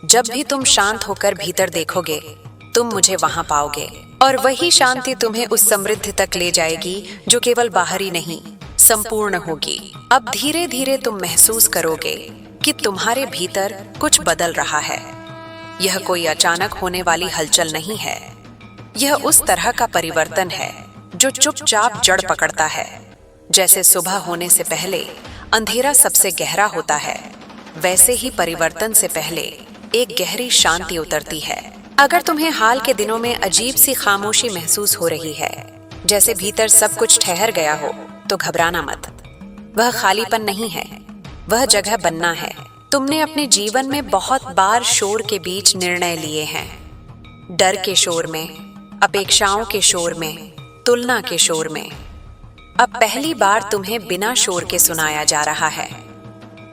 जब भी तुम शांत होकर भीतर देखोगे, तुम मुझे वहां पाओगे, और वही शांति तुम्हें उस समृद्धि तक ले जाएगी जो केवल बाहरी नहीं, संपूर्ण होगी। अब धीरे धीरे तुम महसूस करोगे कि तुम्हारे भीतर कुछ बदल रहा है। यह कोई अचानक होने वाली हलचल नहीं है, यह उस तरह का परिवर्तन है जो चुपचाप जड़ पकड़ता है। जैसे सुबह होने से पहले अंधेरा सबसे गहरा होता है, वैसे ही परिवर्तन से पहले एक गहरी शांति उतरती है। अगर तुम्हें हाल के दिनों में अजीब सी खामोशी महसूस हो रही है, जैसे भीतर सब कुछ ठहर गया हो, तो घबराना मत। वह खालीपन नहीं है, वह जगह बनना है। तुमने अपने जीवन में बहुत बार शोर के बीच निर्णय लिए हैं, डर के शोर में, अपेक्षाओं के शोर में, तुलना के शोर में। अब पहली बार तुम्हें बिना शोर के सुनाया जा रहा है।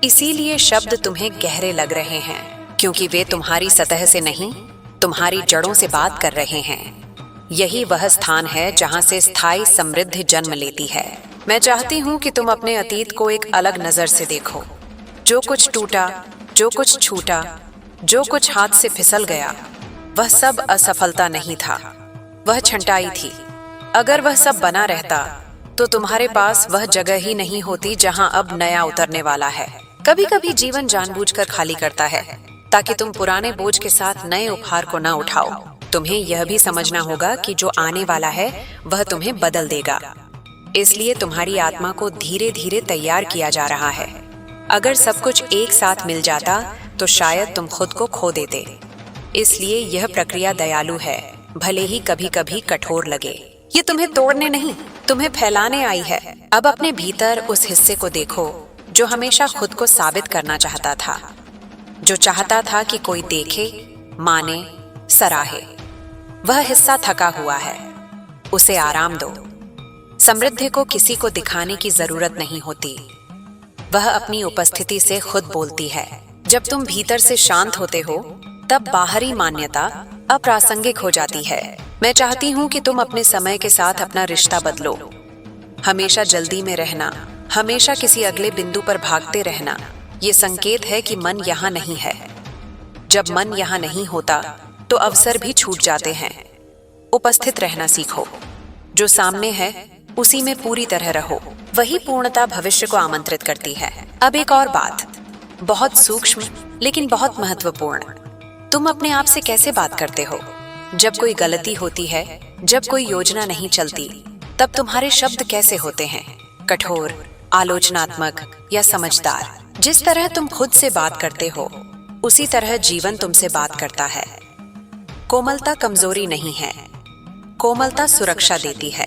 इसीलिए शब्द तुम्हें गहरे लग रहे हैं, क्योंकि वे तुम्हारी सतह से नहीं, तुम्हारी जड़ों से बात कर रहे हैं। यही वह स्थान है जहां से स्थायी समृद्धि जन्म लेती है। मैं चाहती हूं कि तुम अपने अतीत को एक अलग नजर से देखो। जो कुछ टूटा, जो कुछ छूटा, जो कुछ हाथ से फिसल गया, वह सब असफलता नहीं था, वह छंटाई थी। अगर वह सब बना रहता तो तुम्हारे पास वह जगह ही नहीं होती जहां अब नया उतरने वाला है। कभी कभी जीवन जानबूझकर खाली करता है ताकि तुम पुराने बोझ के साथ नए उपहार को न उठाओ। तुम्हें यह भी समझना होगा कि जो आने वाला है वह तुम्हें बदल देगा। इसलिए तुम्हारी आत्मा को धीरे धीरे तैयार किया जा रहा है। अगर सब कुछ एक साथ मिल जाता तो शायद तुम खुद को खो देते। इसलिए यह प्रक्रिया दयालु है, भले ही कभी कभी कठोर लगे। ये तुम्हें तोड़ने नहीं, तुम्हें फैलाने आई है। अब अपने भीतर उस हिस्से को देखो जो हमेशा खुद को साबित करना चाहता था, जो चाहता था कि कोई देखे, माने, सराहे। वह हिस्सा थका हुआ है, उसे आराम दो। समृद्धि को किसी को दिखाने की जरूरत नहीं होती, वह अपनी उपस्थिति से खुद बोलती है। जब तुम भीतर से शांत होते हो तब बाहरी मान्यता अप्रासंगिक हो जाती है। मैं चाहती हूँ कि तुम अपने समय के साथ अपना रिश्ता बदलो। हमेशा जल्दी में रहना, हमेशा किसी अगले बिंदु पर भागते रहना, ये संकेत है कि मन यहाँ नहीं है। जब मन यहाँ नहीं होता तो अवसर भी छूट जाते हैं। उपस्थित रहना सीखो। जो सामने है उसी में पूरी तरह रहो। वही पूर्णता भविष्य को आमंत्रित करती है। अब एक और बात, बहुत सूक्ष्म लेकिन बहुत महत्वपूर्ण। तुम अपने आप से कैसे बात करते हो? जब कोई गलती होती है, जब कोई योजना नहीं चलती, तब तुम्हारे शब्द कैसे होते हैं? कठोर, आलोचनात्मक या समझदार? जिस तरह तुम खुद से बात करते हो उसी तरह जीवन तुमसे बात करता है। कोमलता कमजोरी नहीं है, कोमलता सुरक्षा देती है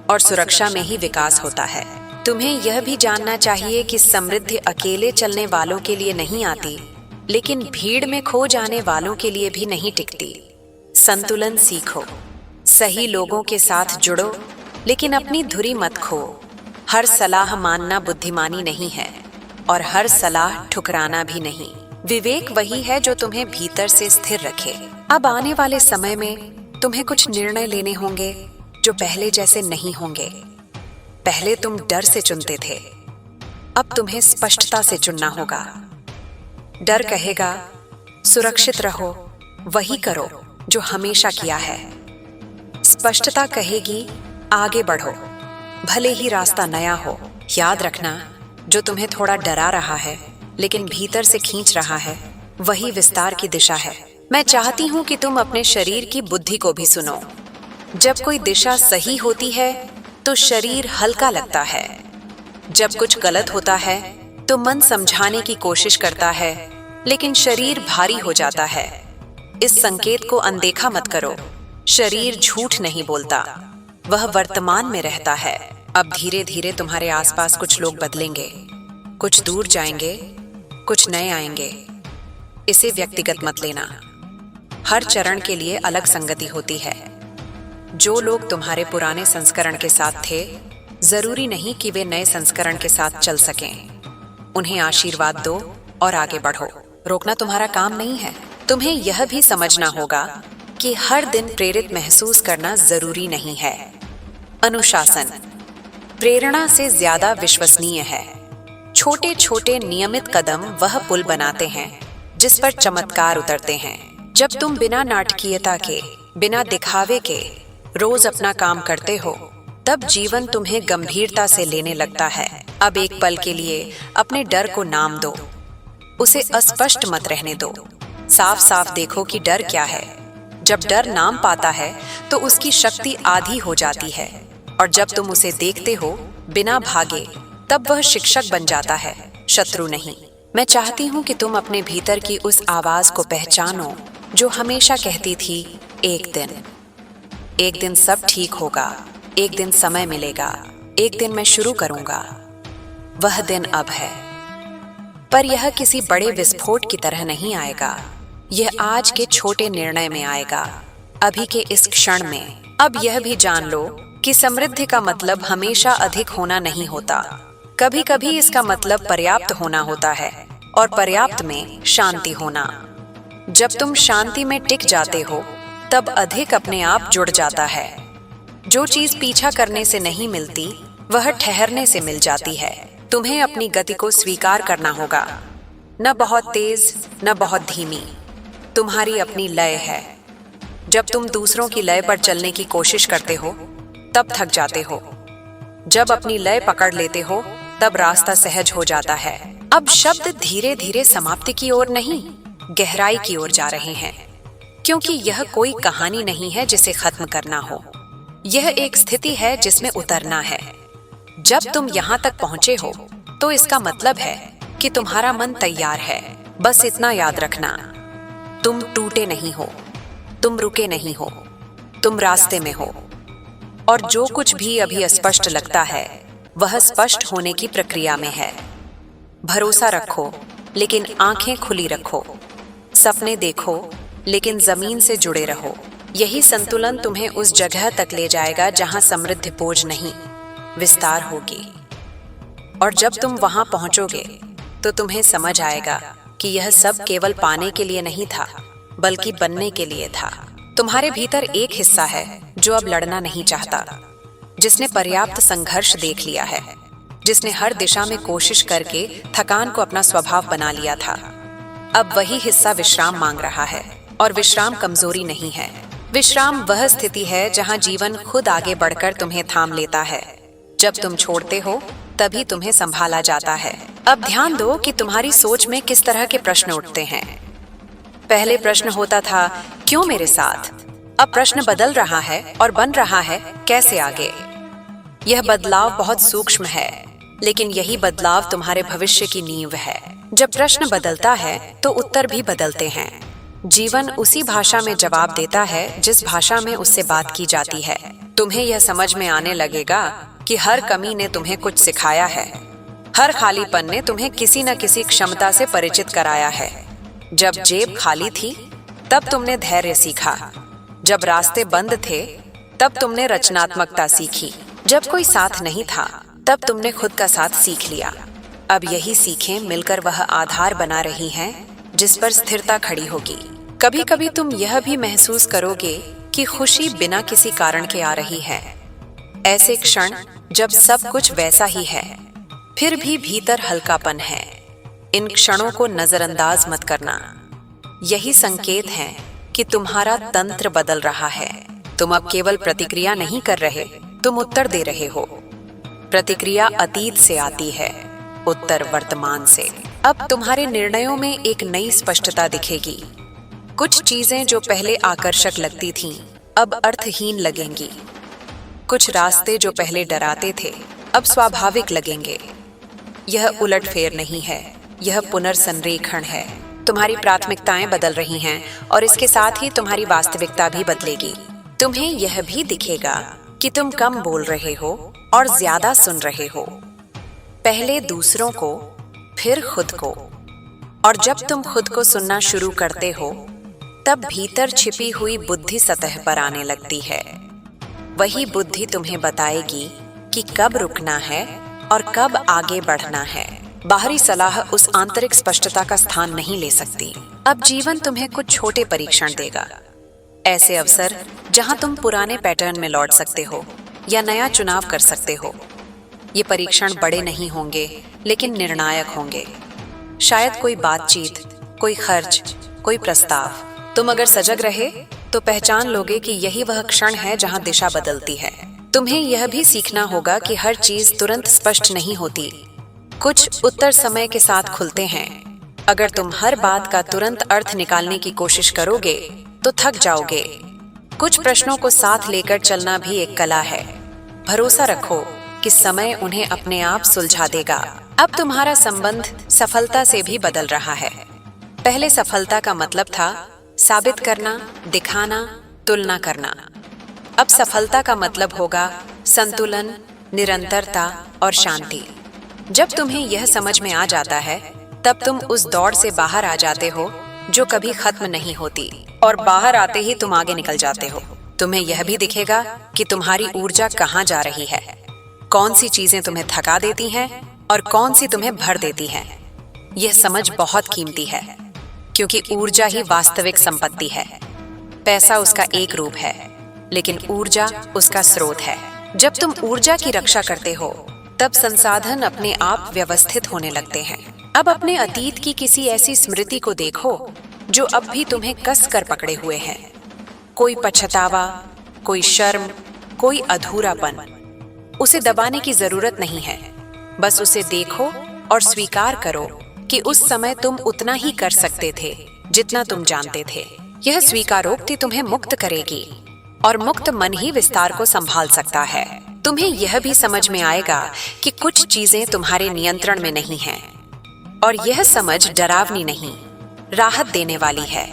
और सुरक्षा में ही विकास होता है। तुम्हें यह भी जानना चाहिए कि समृद्धि अकेले चलने वालों के लिए नहीं आती, लेकिन भीड़ में खो जाने वालों के लिए भी नहीं टिकती। संतुलन सीखो, सही लोगों के साथ जुड़ो, लेकिन अपनी धुरी मत खो। हर सलाह मानना बुद्धिमानी नहीं है और हर सलाह ठुकराना भी नहीं। विवेक वही है जो तुम्हें भीतर से स्थिर रखे। अब आने वाले समय में तुम्हें कुछ निर्णय लेने होंगे जो पहले जैसे नहीं होंगे। पहले तुम डर से चुनते थे, अब तुम्हें स्पष्टता से चुनना होगा। डर कहेगा सुरक्षित रहो, वही करो जो हमेशा किया है। स्पष्टता कहेगी आगे बढ़ो, भले ही रास्ता नया हो। याद रखना, जो तुम्हें थोड़ा डरा रहा है लेकिन भीतर से खींच रहा है, वही विस्तार की दिशा है। मैं चाहती हूँ कि तुम अपने शरीर की बुद्धि को भी सुनो। जब कोई दिशा सही होती है तो शरीर हल्का लगता है। जब कुछ गलत होता है तो मन समझाने की कोशिश करता है, लेकिन शरीर भारी हो जाता है। इस संकेत को अनदेखा मत करो। शरीर झूठ नहीं बोलता, वह वर्तमान में रहता है। अब धीरे धीरे तुम्हारे आसपास कुछ लोग बदलेंगे, कुछ दूर जाएंगे, कुछ नए आएंगे। इसे व्यक्तिगत मत लेना। हर चरण के लिए अलग संगति होती है। जो लोग तुम्हारे पुराने संस्करण के साथ थे, जरूरी नहीं कि वे नए संस्करण के साथ चल सकें। उन्हें आशीर्वाद दो और आगे बढ़ो। रोकना तुम्हारा काम नहीं है। तुम्हें यह भी समझना होगा कि हर दिन प्रेरित महसूस करना जरूरी नहीं है। अनुशासन प्रेरणा से ज्यादा विश्वसनीय है। छोटे छोटे नियमित कदम वह पुल बनाते हैं जिस पर चमत्कार उतरते हैं। जब तुम बिना नाटकीयता के, बिना दिखावे के रोज अपना काम करते हो, तब जीवन तुम्हें गंभीरता से लेने लगता है। अब एक पल के लिए अपने डर को नाम दो, उसे अस्पष्ट मत रहने दो। साफ साफ देखो कि डर क्या है। जब डर नाम पाता है तो उसकी शक्ति आधी हो जाती है, और जब तुम उसे देखते हो बिना भागे, तब वह शिक्षक बन जाता है, शत्रु नहीं। मैं चाहती हूँ कि तुम अपने भीतर की उस आवाज को पहचानो जो हमेशा कहती थी, एक दिन सब ठीक होगा, एक दिन समय मिलेगा, एक दिन मैं शुरू करूंगा। वह दिन अब है, पर यह किसी बड़े विस्फोट की तरह नहीं आएगा। यह आज के छोटे निर्णय में आएगा, अभी के इस क्षण में। अब यह भी जान लो कि समृद्धि का मतलब हमेशा अधिक होना नहीं होता। कभी कभी इसका मतलब पर्याप्त होना होता है, और पर्याप्त में शांति होना। जब तुम शांति में टिक जाते हो तब अधिक अपने आप जुड़ जाता है। जो चीज पीछा करने से नहीं मिलती वह ठहरने से मिल जाती है। तुम्हें अपनी गति को स्वीकार करना होगा, न बहुत तेज न बहुत धीमी। तुम्हारी अपनी लय है। जब तुम दूसरों की लय पर चलने की कोशिश करते हो तब थक जाते हो। जब अपनी लय पकड़ लेते हो तब रास्ता सहज हो जाता है। अब शब्द धीरे धीरे समाप्ति की ओर नहीं, गहराई की ओर जा रहे हैं, क्योंकि यह कोई कहानी नहीं है जिसे खत्म करना हो। यह एक स्थिति है जिसमें उतरना है। जब तुम यहाँ तक पहुंचे हो तो इसका मतलब है कि तुम्हारा मन तैयार है। बस इतना याद रखना, तुम टूटे नहीं हो, तुम रुके नहीं हो, तुम रास्ते में हो। और जो कुछ भी अभी अस्पष्ट लगता है वह स्पष्ट होने की प्रक्रिया में है। भरोसा रखो लेकिन आंखें खुली रखो। सपने देखो लेकिन जमीन से जुड़े रहो। यही संतुलन तुम्हें उस जगह तक ले जाएगा जहां समृद्धि बोझ नहीं, विस्तार होगी। और जब तुम वहां पहुंचोगे तो तुम्हें समझ आएगा कि यह सब केवल पाने के लिए नहीं था, बल्कि बनने के लिए था। तुम्हारे भीतर एक हिस्सा है जो अब लड़ना नहीं चाहता, जिसने पर्याप्त संघर्ष देख लिया है, जिसने हर दिशा में कोशिश करके थकान को अपना स्वभाव बना लिया था। अब वही हिस्सा विश्राम मांग रहा है, और विश्राम कमजोरी नहीं है। विश्राम वह स्थिति है जहां जीवन खुद आगे बढ़कर तुम्हें थाम लेता है। जब तुम छोड़ते हो तभी तुम्हें संभाला जाता है। अब ध्यान दो कि तुम्हारी सोच में किस तरह के प्रश्न उठते हैं। पहले प्रश्न होता था, क्यों मेरे साथ? अब प्रश्न बदल रहा है और बन रहा है, कैसे आगे? यह बदलाव बहुत सूक्ष्म है, लेकिन यही बदलाव तुम्हारे भविष्य की नींव है। जब प्रश्न बदलता है तो उत्तर भी बदलते हैं। जीवन उसी भाषा में जवाब देता है जिस भाषा में उससे बात की जाती है। तुम्हें यह समझ में आने लगेगा कि हर कमी ने तुम्हें कुछ सिखाया है। हर खालीपन ने तुम्हें किसी न किसी क्षमता से परिचित कराया है। जब जेब खाली थी तब तुमने धैर्य सीखा। जब रास्ते बंद थे तब तुमने रचनात्मकता सीखी। जब कोई साथ नहीं था तब तुमने खुद का साथ सीख लिया। अब यही सीखें मिलकर वह आधार बना रही हैं जिस पर स्थिरता खड़ी होगी। कभी कभी तुम यह भी महसूस करोगे कि खुशी बिना किसी कारण के आ रही है। ऐसे क्षण जब सब कुछ वैसा ही है, फिर भी भीतर हल्कापन है। इन क्षणों को नजरअंदाज मत करना। यही संकेत है कि तुम्हारा तंत्र बदल रहा है। तुम अब केवल प्रतिक्रिया नहीं कर रहे, तुम उत्तर दे रहे हो। प्रतिक्रिया अतीत से आती है, उत्तर वर्तमान से। अब तुम्हारे निर्णयों में एक नई स्पष्टता दिखेगी। कुछ चीजें जो पहले आकर्षक लगती थीं, अब अर्थहीन लगेंगी। कुछ रास्ते जो पहले डराते थे, अब स्वाभाविक लगेंगे। यह उलटफेर नहीं है, यह पुनर्संरेखण है। तुम्हारी प्राथमिकताएं बदल रही हैं और इसके साथ ही तुम्हारी वास्तविकता भी बदलेगी। तुम्हें यह भी दिखेगा कि तुम कम बोल रहे हो और ज्यादा सुन रहे हो। पहले दूसरों को, फिर खुद को। और जब तुम खुद को सुनना शुरू करते हो तब भीतर छिपी हुई बुद्धि सतह पर आने लगती है। वही बुद्धि तुम्हें बताएगी कि कब रुकना है और कब आगे बढ़ना है। बाहरी सलाह उस आंतरिक स्पष्टता का स्थान नहीं ले सकती। अब जीवन तुम्हें कुछ छोटे परीक्षण देगा, ऐसे अवसर जहां तुम पुराने पैटर्न में लौट सकते हो या नया चुनाव कर सकते हो। ये परीक्षण बड़े नहीं होंगे लेकिन निर्णायक होंगे। शायद कोई बातचीत, कोई खर्च, कोई प्रस्ताव। तुम अगर सजग रहे तो पहचान लोगे कि यही वह क्षण है जहां दिशा बदलती है। तुम्हें यह भी सीखना होगा कि हर चीज तुरंत स्पष्ट नहीं होती। कुछ उत्तर समय के साथ खुलते हैं। अगर तुम हर बात का तुरंत अर्थ निकालने की कोशिश करोगे तो थक जाओगे। कुछ प्रश्नों को साथ लेकर चलना भी एक कला है। भरोसा रखो कि समय उन्हें अपने आप सुलझा देगा। अब तुम्हारा संबंध सफलता से भी बदल रहा है। पहले सफलता का मतलब था साबित करना, दिखाना, तुलना करना। अब सफलता का मतलब होगा संतुलन, निरंतरता और शांति। जब तुम्हें यह समझ में आ जाता है, तब तुम उस दौड़ से बाहर आ जाते हो जो कभी खत्म नहीं होती, और बाहर आते ही तुम आगे निकल जाते हो। तुम्हें यह भी दिखेगा कि तुम्हारी ऊर्जा कहाँ जा रही है, कौन सी चीजें तुम्हें थका देती हैं और कौन सी तुम्हें भर देती हैं। यह समझ बहुत कीमती है, क्योंकि ऊर्जा ही वास्तविक संपत्ति है। पैसा उसका एक रूप है, लेकिन ऊर्जा उसका स्रोत है। जब तुम ऊर्जा की रक्षा करते हो, तब संसाधन अपने आप व्यवस्थित होने लगते हैं। अब अपने अतीत की किसी ऐसी स्मृति को देखो जो अब भी तुम्हें कस कर पकड़े हुए है। कोई पछतावा, कोई शर्म, कोई अधूरापन। उसे दबाने की जरूरत नहीं है। बस उसे देखो और स्वीकार करो कि उस समय तुम उतना ही कर सकते थे जितना तुम जानते थे। यह स्वीकारोक्ति तुम्हें मुक्त करेगी, और मुक्त मन ही विस्तार को संभाल सकता है। तुम्हें यह भी समझ में आएगा कि कुछ चीजें तुम्हारे नियंत्रण में नहीं हैं, और यह समझ डरावनी नहीं, राहत देने वाली है।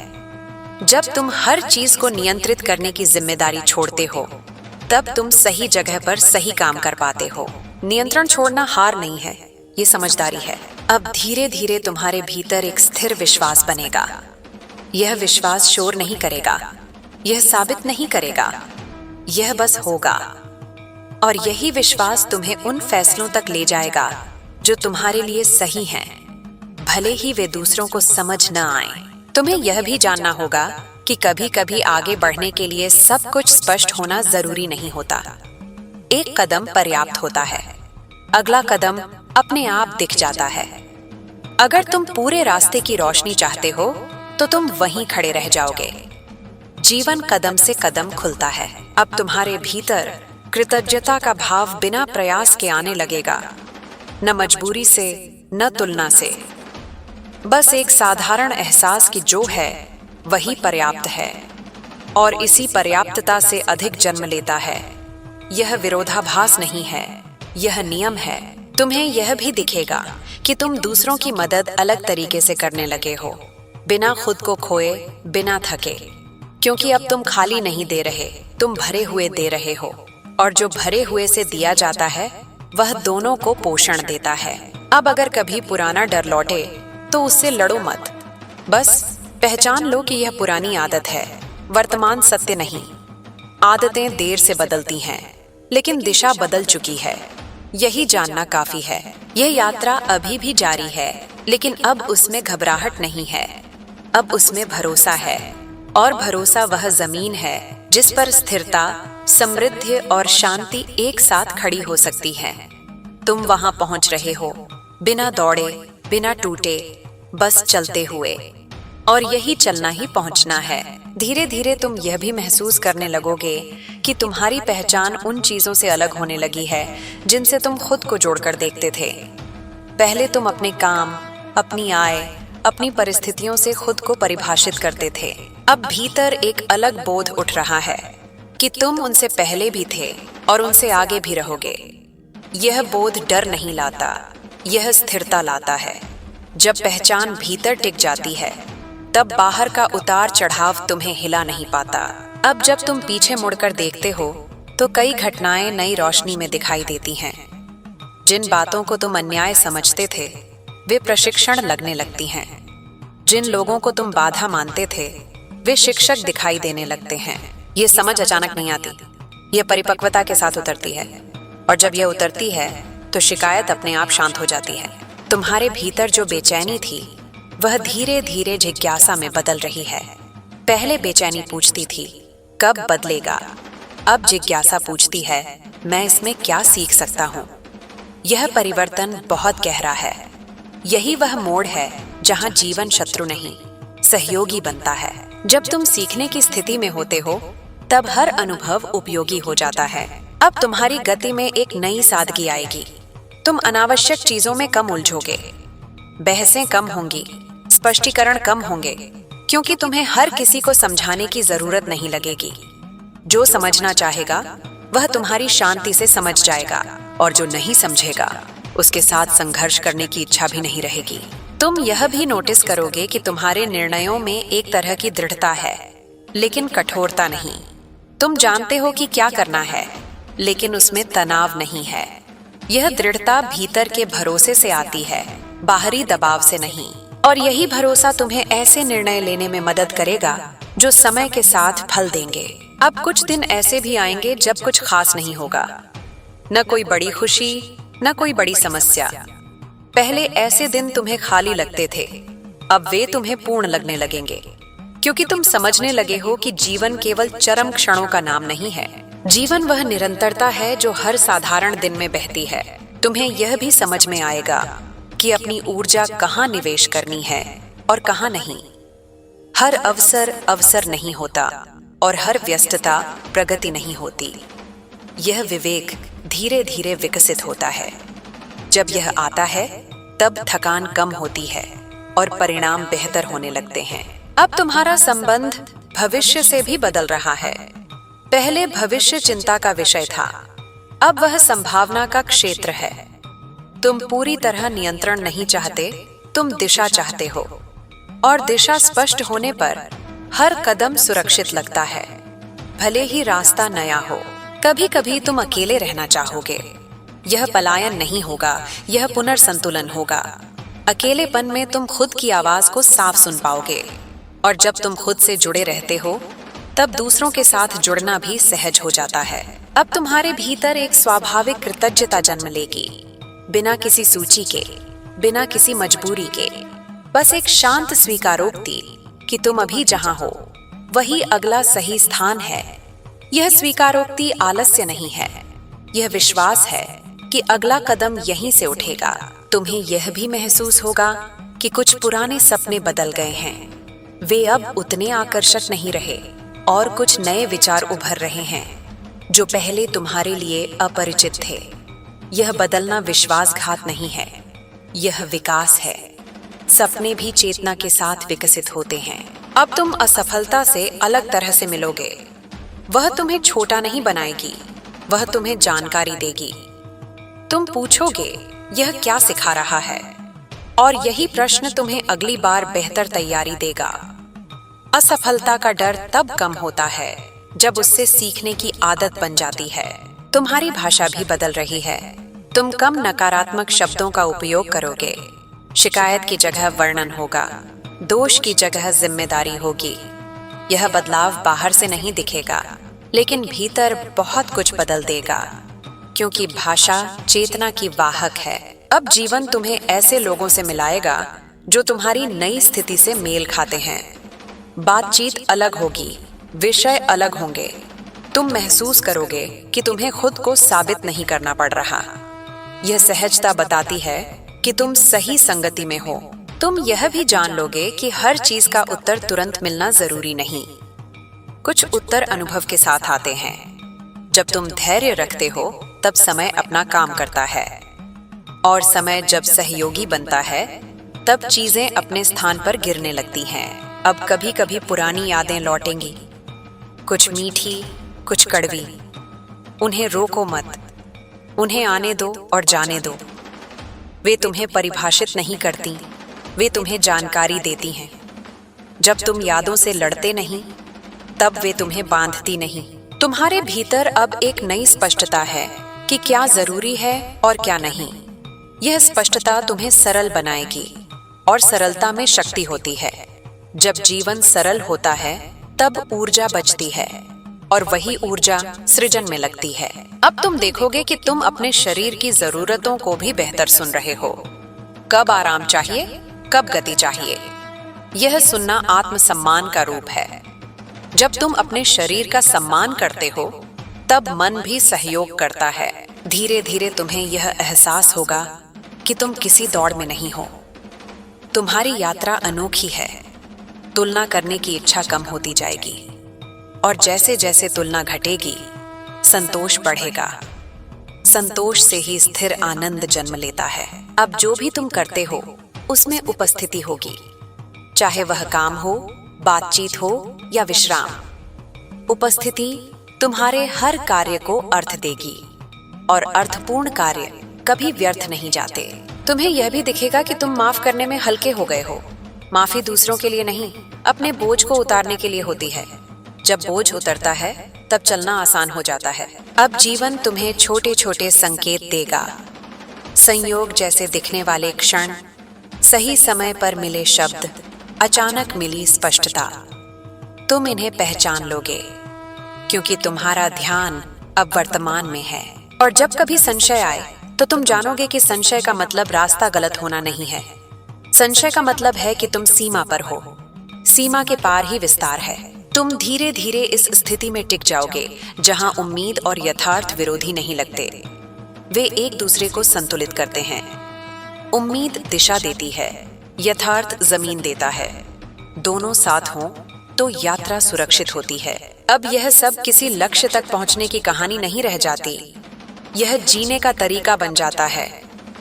जब तुम हर चीज को नियंत्रित करने की जिम्मेदारी छोड़ते हो, तब तुम सही जगह पर सही काम कर पाते हो। नियंत्रण छोड़ना हार नहीं है, ये समझदारी है। अब धीरे धीरे तुम्हारे भीतर एक स्थिर विश्वास बनेगा। यह विश्वास शोर नहीं करेगा, यह साबित नहीं करेगा, यह बस होगा। और यही विश्वास तुम्हें उन फैसलों तक ले जाएगा जो तुम्हारे लिए सही हैं, भले ही वे दूसरों को समझ न आए। तुम्हें यह भी जानना होगा कि कभी कभी आगे बढ़ने के लिए सब कुछ स्पष्ट होना जरूरी नहीं होता। एक कदम पर्याप्त होता है, अगला कदम अपने आप दिख जाता है। अगर तुम पूरे रास्ते की रोशनी चाहते हो, तो तुम वहीं खड़े रह जाओगे। जीवन कदम से कदम खुलता है। अब तुम्हारे भीतर कृतज्ञता का भाव बिना प्रयास के आने लगेगा, न मजबूरी से, न तुलना से। बस एक साधारण एहसास कि जो है वही पर्याप्त है, और इसी पर्याप्तता से अधिक जन्म लेता है। यह विरोधाभास नहीं है, यह नियम है। तुम्हें यह भी दिखेगा कि तुम दूसरों की मदद अलग तरीके से करने लगे हो, बिना खुद को खोए, बिना थके। क्योंकि अब तुम खाली नहीं दे रहे, तुम भरे हुए दे रहे हो, और जो भरे हुए से दिया जाता है वह दोनों को पोषण देता है। अब अगर कभी पुराना डर लौटे तो उससे लड़ो मत। बस पहचान लो कि यह पुरानी आदत है, वर्तमान सत्य नहीं। आदतें देर से बदलती हैं, लेकिन दिशा बदल चुकी है। यही जानना काफी है। यह यात्रा अभी भी जारी है, लेकिन अब उसमें घबराहट नहीं है, अब उसमें भरोसा है। और भरोसा वह जमीन है जिस पर स्थिरता, समृद्धि और शांति एक साथ खड़ी हो सकती है। तुम वहां पहुंच रहे हो, बिना दौड़े, बिना टूटे, बस चलते हुए। और यही चलना ही पहुंचना है। धीरे धीरे तुम यह भी महसूस करने लगोगे कि तुम्हारी पहचान उन चीजों से अलग होने लगी है जिनसे तुम खुद को जोड़कर देखते थे। पहले तुम अपने काम, अपनी आय, अपनी परिस्थितियों से खुद को परिभाषित करते थे। अब भीतर एक अलग बोध उठ रहा है कि तुम उनसे पहले भी थे और उनसे आगे भी रहोगे। यह बोध डर नहीं लाता, यह स्थिरता लाता है। जब पहचान भीतर टिक जाती है, तब बाहर का उतार चढ़ाव तुम्हें हिला नहीं पाता। अब जब तुम पीछे मुड़कर देखते हो, तो कई घटनाएं नई रोशनी में दिखाई देती हैं। जिन बातों को तुम अन्याय समझते थे, वे प्रशिक्षण लगने लगती हैं। जिन लोगों को तुम बाधा मानते थे, वे शिक्षक दिखाई देने लगते हैं। ये समझ अचानक नहीं आती, यह परिपक्वता के साथ उतरती है, और जब यह उतरती है तो शिकायत अपने आप शांत हो जाती है। तुम्हारे भीतर जो बेचैनी थी, वह धीरे धीरे जिज्ञासा में बदल रही है। पहले बेचैनी पूछती थी, कब बदलेगा? अब जिज्ञासा पूछती है, मैं इसमें क्या सीख सकता हूँ? यह परिवर्तन बहुत गहरा है। यही वह मोड़ है जहाँ जीवन शत्रु नहीं, सहयोगी बनता है। जब तुम सीखने की स्थिति में होते हो, तब हर अनुभव उपयोगी हो जाता है। अब तुम्हारी गति में एक नई सादगी आएगी। तुम अनावश्यक चीजों में कम उलझोगे, बहसें कम होंगी, स्पष्टीकरण कम होंगे, क्योंकि तुम्हें हर किसी को समझाने की जरूरत नहीं लगेगी। जो समझना चाहेगा वह तुम्हारी शांति से समझ जाएगा, और जो नहीं समझेगा उसके साथ संघर्ष करने की इच्छा भी नहीं रहेगी। तुम यह भी नोटिस करोगे कि तुम्हारे निर्णयों में एक तरह की दृढ़ता है, लेकिन कठोरता नहीं। तुम जानते हो कि क्या करना है, लेकिन उसमें तनाव नहीं है। यह दृढ़ता भीतर के भरोसे से आती है, बाहरी दबाव से नहीं। और यही भरोसा तुम्हें ऐसे निर्णय लेने में मदद करेगा जो समय के साथ फल देंगे। अब कुछ दिन ऐसे भी आएंगे जब कुछ खास नहीं होगा, न कोई बड़ी खुशी, न कोई बड़ी समस्या। पहले ऐसे दिन तुम्हें खाली लगते थे, अब वे तुम्हें पूर्ण लगने लगेंगे, क्योंकि तुम समझने लगे हो कि जीवन केवल चरम क्षणों का नाम नहीं है। जीवन वह निरंतरता है जो हर साधारण दिन में बहती है। तुम्हें यह भी समझ में आएगा कि अपनी ऊर्जा कहाँ निवेश करनी है और कहाँ नहीं। हर अवसर अवसर नहीं होता और हर व्यस्तता प्रगति नहीं होती। यह विवेक धीरे धीरे विकसित होता है। जब यह आता है तब थकान कम होती है और परिणाम बेहतर होने लगते हैं। अब तुम्हारा संबंध भविष्य से भी बदल रहा है। पहले भविष्य चिंता का विषय था, अब वह संभावना का क्षेत्र है। तुम पूरी तरह नियंत्रण नहीं चाहते, तुम दिशा चाहते हो, और दिशा स्पष्ट होने पर हर कदम सुरक्षित लगता है, भले ही रास्ता नया हो। कभी कभी तुम अकेले रहना चाहोगे। यह पलायन नहीं होगा, यह पुनर्संतुलन होगा। अकेलेपन में तुम खुद की आवाज को साफ सुन पाओगे, और जब तुम खुद से जुड़े रहते हो तब दूसरों के साथ जुड़ना भी सहज हो जाता है। अब तुम्हारे भीतर एक स्वाभाविक कृतज्ञता जन्म लेगी, बिना किसी सूची के, बिना किसी मजबूरी के। बस एक शांत स्वीकारोक्ति कि तुम अभी जहां हो वही अगला सही स्थान है। यह स्वीकारोक्ति आलस्य नहीं है, यह विश्वास है कि अगला कदम यहीं से उठेगा। तुम्हें यह भी महसूस होगा कि कुछ पुराने सपने बदल गए हैं, वे अब उतने आकर्षक नहीं रहे, और कुछ नए विचार उभर रहे हैं जो पहले तुम्हारे लिए अपरिचित थे। यह बदलना विश्वासघात नहीं है, यह विकास है। सपने भी चेतना के साथ विकसित होते हैं। अब तुम असफलता से अलग तरह से मिलोगे। वह तुम्हें छोटा नहीं बनाएगी, वह तुम्हें जानकारी देगी। तुम पूछोगे, यह क्या सिखा रहा है? और यही प्रश्न तुम्हें अगली बार बेहतर तैयारी देगा। असफलता का डर तब कम होता है जब उससे सीखने की आदत बन जाती है। तुम्हारी भाषा भी बदल रही है। तुम कम नकारात्मक शब्दों का उपयोग करोगे। शिकायत की जगह वर्णन होगा, दोष की जगह जिम्मेदारी होगी। यह बदलाव बाहर से नहीं दिखेगा, लेकिन भीतर बहुत कुछ बदल देगा, क्योंकि भाषा चेतना की वाहक है। अब जीवन तुम्हें ऐसे लोगों से मिलाएगा जो तुम्हारी नई स्थिति से मेल खाते हैं। बातचीत अलग होगी, विषय अलग होंगे। तुम महसूस करोगे कि तुम्हें खुद को साबित नहीं करना पड़ रहा। यह सहजता बताती है कि तुम सही संगति में हो। तुम यह भी जान लोगे कि हर चीज का उत्तर तुरंत मिलना जरूरी नहीं। कुछ उत्तर अनुभव के साथ आते हैं। जब तुम धैर्य रखते हो तब समय अपना काम करता है, और समय जब सहयोगी बनता है तब चीजें अपने स्थान पर गिरने लगती हैं। अब कभी कभी पुरानी यादें लौटेंगी, कुछ मीठी, कुछ कड़वी। उन्हें रोको मत, उन्हें आने दो और जाने दो। वे तुम्हें परिभाषित नहीं करती, वे तुम्हें जानकारी देती हैं। जब तुम यादों से लड़ते नहीं, तब वे तुम्हें बांधती नहीं। तुम्हारे भीतर अब एक नई स्पष्टता है कि क्या जरूरी है और क्या नहीं। यह स्पष्टता तुम्हें सरल बनाएगी, और सरलता में शक्ति होती है। जब जीवन सरल होता है तब ऊर्जा बचती है, और वही ऊर्जा सृजन में लगती है। अब तुम देखोगे कि तुम अपने शरीर की जरूरतों को भी बेहतर सुन रहे हो। कब आराम चाहिए, कब गति चाहिए, यह सुनना आत्मसम्मान का रूप है। जब तुम अपने शरीर का सम्मान करते हो तब मन भी सहयोग करता है। धीरे धीरे तुम्हें यह एहसास होगा कि तुम किसी दौड़ में नहीं हो। तुम्हारी यात्रा अनोखी है। तुलना करने की इच्छा कम होती जाएगी, और जैसे जैसे तुलना घटेगी संतोष बढ़ेगा। संतोष से ही स्थिर आनंद जन्म लेता है। अब जो भी तुम करते हो उसमें उपस्थिति होगी, चाहे वह काम हो, बातचीत हो या विश्राम। उपस्थिति तुम्हारे हर कार्य को अर्थ देगी, और अर्थपूर्ण कार्य कभी व्यर्थ नहीं जाते। तुम्हें यह भी दिखेगा कि तुम माफ करने में हल्के हो गए हो। माफी दूसरों के लिए नहीं, अपने बोझ को उतारने के लिए होती है। जब बोझ उतरता है तब चलना आसान हो जाता है। अब जीवन तुम्हें छोटे छोटे संकेत देगा, संयोग जैसे दिखने वाले क्षण, सही समय पर मिले शब्द, अचानक मिली स्पष्टता। तुम इन्हें पहचान लोगे क्योंकि तुम्हारा ध्यान अब वर्तमान में है। और जब कभी संशय आए तो तुम जानोगे कि संशय का मतलब रास्ता गलत होना नहीं है। संशय का मतलब है कि तुम सीमा पर हो। सीमा के पार ही विस्तार है। तुम धीरे धीरे इस स्थिति में टिक जाओगे जहां उम्मीद और यथार्थ विरोधी नहीं लगते, वे एक दूसरे को संतुलित करते हैं। उम्मीद दिशा देती है, यथार्थ जमीन देता है। दोनों साथ हों तो यात्रा सुरक्षित होती है। अब यह सब किसी लक्ष्य तक पहुंचने की कहानी नहीं रह जाती, यह जीने का तरीका बन जाता है।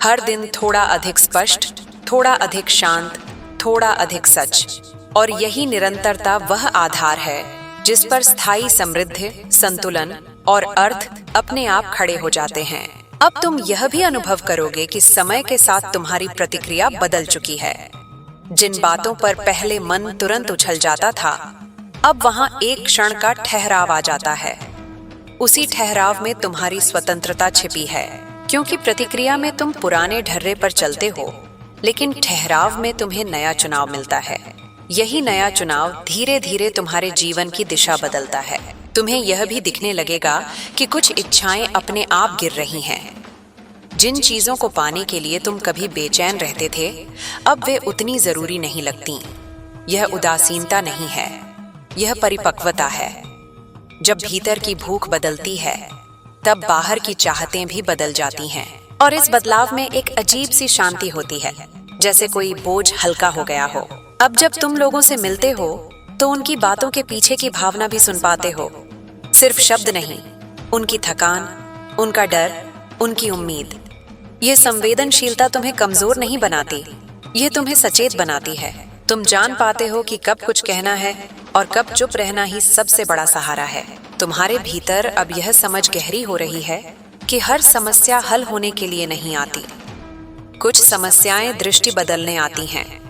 हर दिन थोड़ा अधिक स्पष्ट, थोड़ा अधिक शांत, थोड़ा अधिक सच। और यही निरंतरता वह आधार है जिस पर स्थायी समृद्धि, संतुलन और अर्थ अपने आप खड़े हो जाते हैं। अब तुम यह भी अनुभव करोगे कि समय के साथ तुम्हारी प्रतिक्रिया बदल चुकी है। जिन बातों पर पहले मन तुरंत उछल जाता था, अब वहां एक क्षण का ठहराव आ जाता है। उसी ठहराव में तुम्हारी स्वतंत्रता छिपी है, क्योंकि प्रतिक्रिया में तुम पुराने ढर्रे पर चलते हो, लेकिन ठहराव में तुम्हें नया चुनाव मिलता है। यही नया चुनाव धीरे धीरे तुम्हारे जीवन की दिशा बदलता है। तुम्हें यह भी दिखने लगेगा कि कुछ इच्छाएं अपने आप गिर रही हैं। जिन चीजों को पाने के लिए तुम कभी बेचैन रहते थे, अब वे उतनी जरूरी नहीं लगती। यह उदासीनता नहीं है, यह परिपक्वता है। जब भीतर की भूख बदलती है, तब बाहर की चाहतें भी बदल जाती हैं। और इस बदलाव में एक अजीब सी शांति होती है, जैसे कोई बोझ हल्का हो गया हो। अब जब तुम लोगों से मिलते हो तो उनकी बातों के पीछे की भावना भी सुन पाते हो। सिर्फ शब्द नहीं, उनकी थकान, उनका डर, उनकी उम्मीद। ये संवेदनशीलता तुम्हें कमजोर नहीं बनाती, ये तुम्हें सचेत बनाती है। तुम जान पाते हो कि कब कुछ कहना है और कब चुप रहना ही सबसे बड़ा सहारा है। तुम्हारे भीतर अब यह समझ गहरी हो रही है कि हर समस्या हल होने के लिए नहीं आती। कुछ समस्याएं दृष्टि बदलने आती हैं।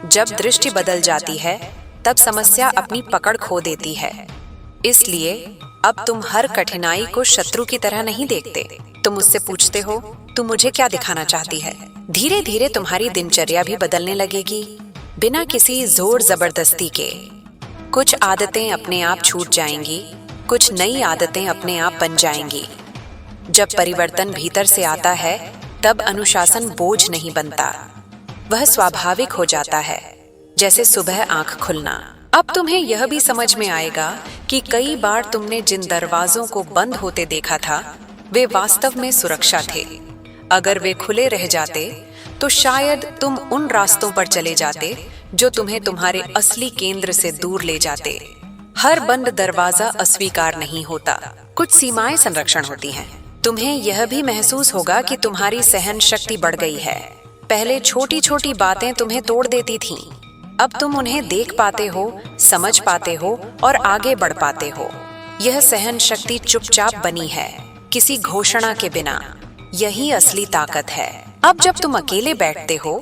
जब दृष्टि बदल जाती है, तब समस्या अपनी पकड़ खो देती है। इसलिए अब तुम हर कठिनाई को शत्रु की तरह नहीं देखते। तुम उससे पूछते हो, तू मुझे क्या दिखाना चाहती है? धीरे धीरे तुम्हारी दिनचर्या भी बदलने लगेगी, बिना किसी जोर जबरदस्ती के। कुछ आदतें अपने आप छूट जाएंगी, कुछ नई आदतें अपने आप बन जाएंगी। जब परिवर्तन भीतर से आता है, तब अनुशासन बोझ नहीं बनता, वह स्वाभाविक हो जाता है, जैसे सुबह आंख खुलना। अब तुम्हें यह भी समझ में आएगा कि कई बार तुमने जिन दरवाजों को बंद होते देखा था, वे वास्तव में सुरक्षा थे। अगर वे खुले रह जाते तो शायद तुम उन रास्तों पर चले जाते जो तुम्हें तुम्हारे असली केंद्र से दूर ले जाते। हर बंद दरवाजा अस्वीकार नहीं होता, कुछ सीमाएं संरक्षण होती हैं। तुम्हें यह भी महसूस होगा कि तुम्हारी सहन शक्ति बढ़ गई है। पहले छोटी छोटी बातें तुम्हें तोड़ देती थीं, अब तुम उन्हें देख पाते हो, समझ पाते हो और आगे बढ़ पाते हो। यह सहन शक्ति चुपचाप बनी है, किसी घोषणा के बिना। यही असली ताकत है। अब जब तुम अकेले बैठते हो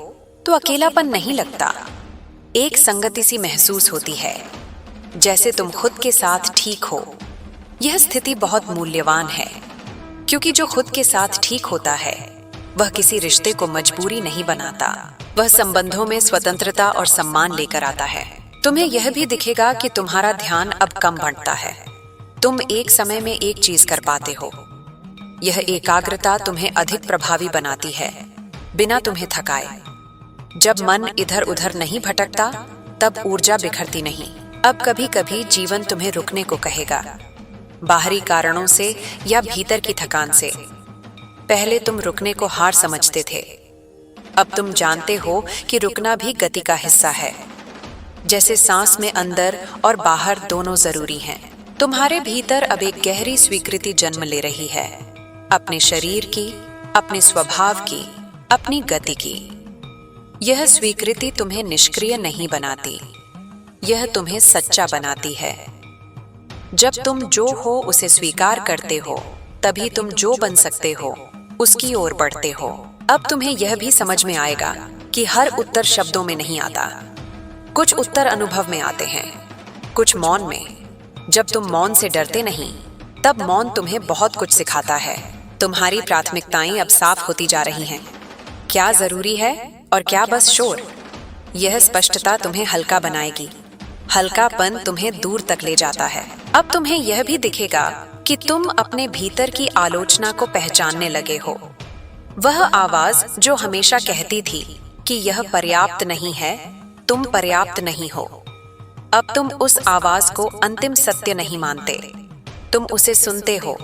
तो अकेलापन नहीं लगता, एक संगति सी महसूस होती है, जैसे तुम खुद के साथ ठीक हो। यह स्थिति बहुत मूल्यवान है, क्योंकि जो खुद के साथ ठीक होता है वह किसी रिश्ते को मजबूरी नहीं बनाता, वह संबंधों में स्वतंत्रता और सम्मान लेकर आता है। तुम्हें यह भी दिखेगा कि तुम्हारा ध्यान अब कम बंटता है। तुम एक समय में एक चीज कर पाते हो। यह एकाग्रता तुम्हें अधिक प्रभावी बनाती है, बिना तुम्हें थकाए। जब मन इधर उधर नहीं भटकता, तब ऊर्जा बिखरती नहीं। अब कभी कभी जीवन तुम्हें रुकने को कहेगा, बाहरी कारणों से या भीतर की थकान से। पहले तुम रुकने को हार समझते थे, अब तुम जानते हो कि रुकना भी गति का हिस्सा है। जैसे सांस में अंदर और बाहर दोनों जरूरी हैं। तुम्हारे भीतर अब एक गहरी स्वीकृति जन्म ले रही है, अपने शरीर की, अपने स्वभाव की, अपनी गति की। यह स्वीकृति तुम्हें निष्क्रिय नहीं बनाती, यह तुम्हें सच्चा बनाती है। जब तुम जो हो उसे स्वीकार करते हो, तभी तुम जो बन सकते हो उसकी ओर बढ़ते हो। अब तुम्हें यह भी समझ में आएगा कि हर उत्तर शब्दों में नहीं आता। कुछ उत्तर अनुभव में आते हैं, कुछ मौन में। जब तुम मौन से डरते नहीं, तब मौन तुम्हें बहुत कुछ सिखाता है। तुम्हारी प्राथमिकताएं अब साफ होती जा रही हैं। क्या जरूरी है और क्या बस शोर। यह स्पष्टता तुम्हें हल्का बनाएगी। हल्कापन तुम्हें दूर तक ले जाता है। अब तुम्हें यह भी दिखेगा कि तुम अपने भीतर की आलोचना को पहचानने लगे हो। वह आवाज जो हमेशा कहती थी कि यह पर्याप्त नहीं है, तुम पर्याप्त नहीं हो। अब तुम उस आवाज को अंतिम सत्य नहीं मानते। तुम उसे सुनते हो,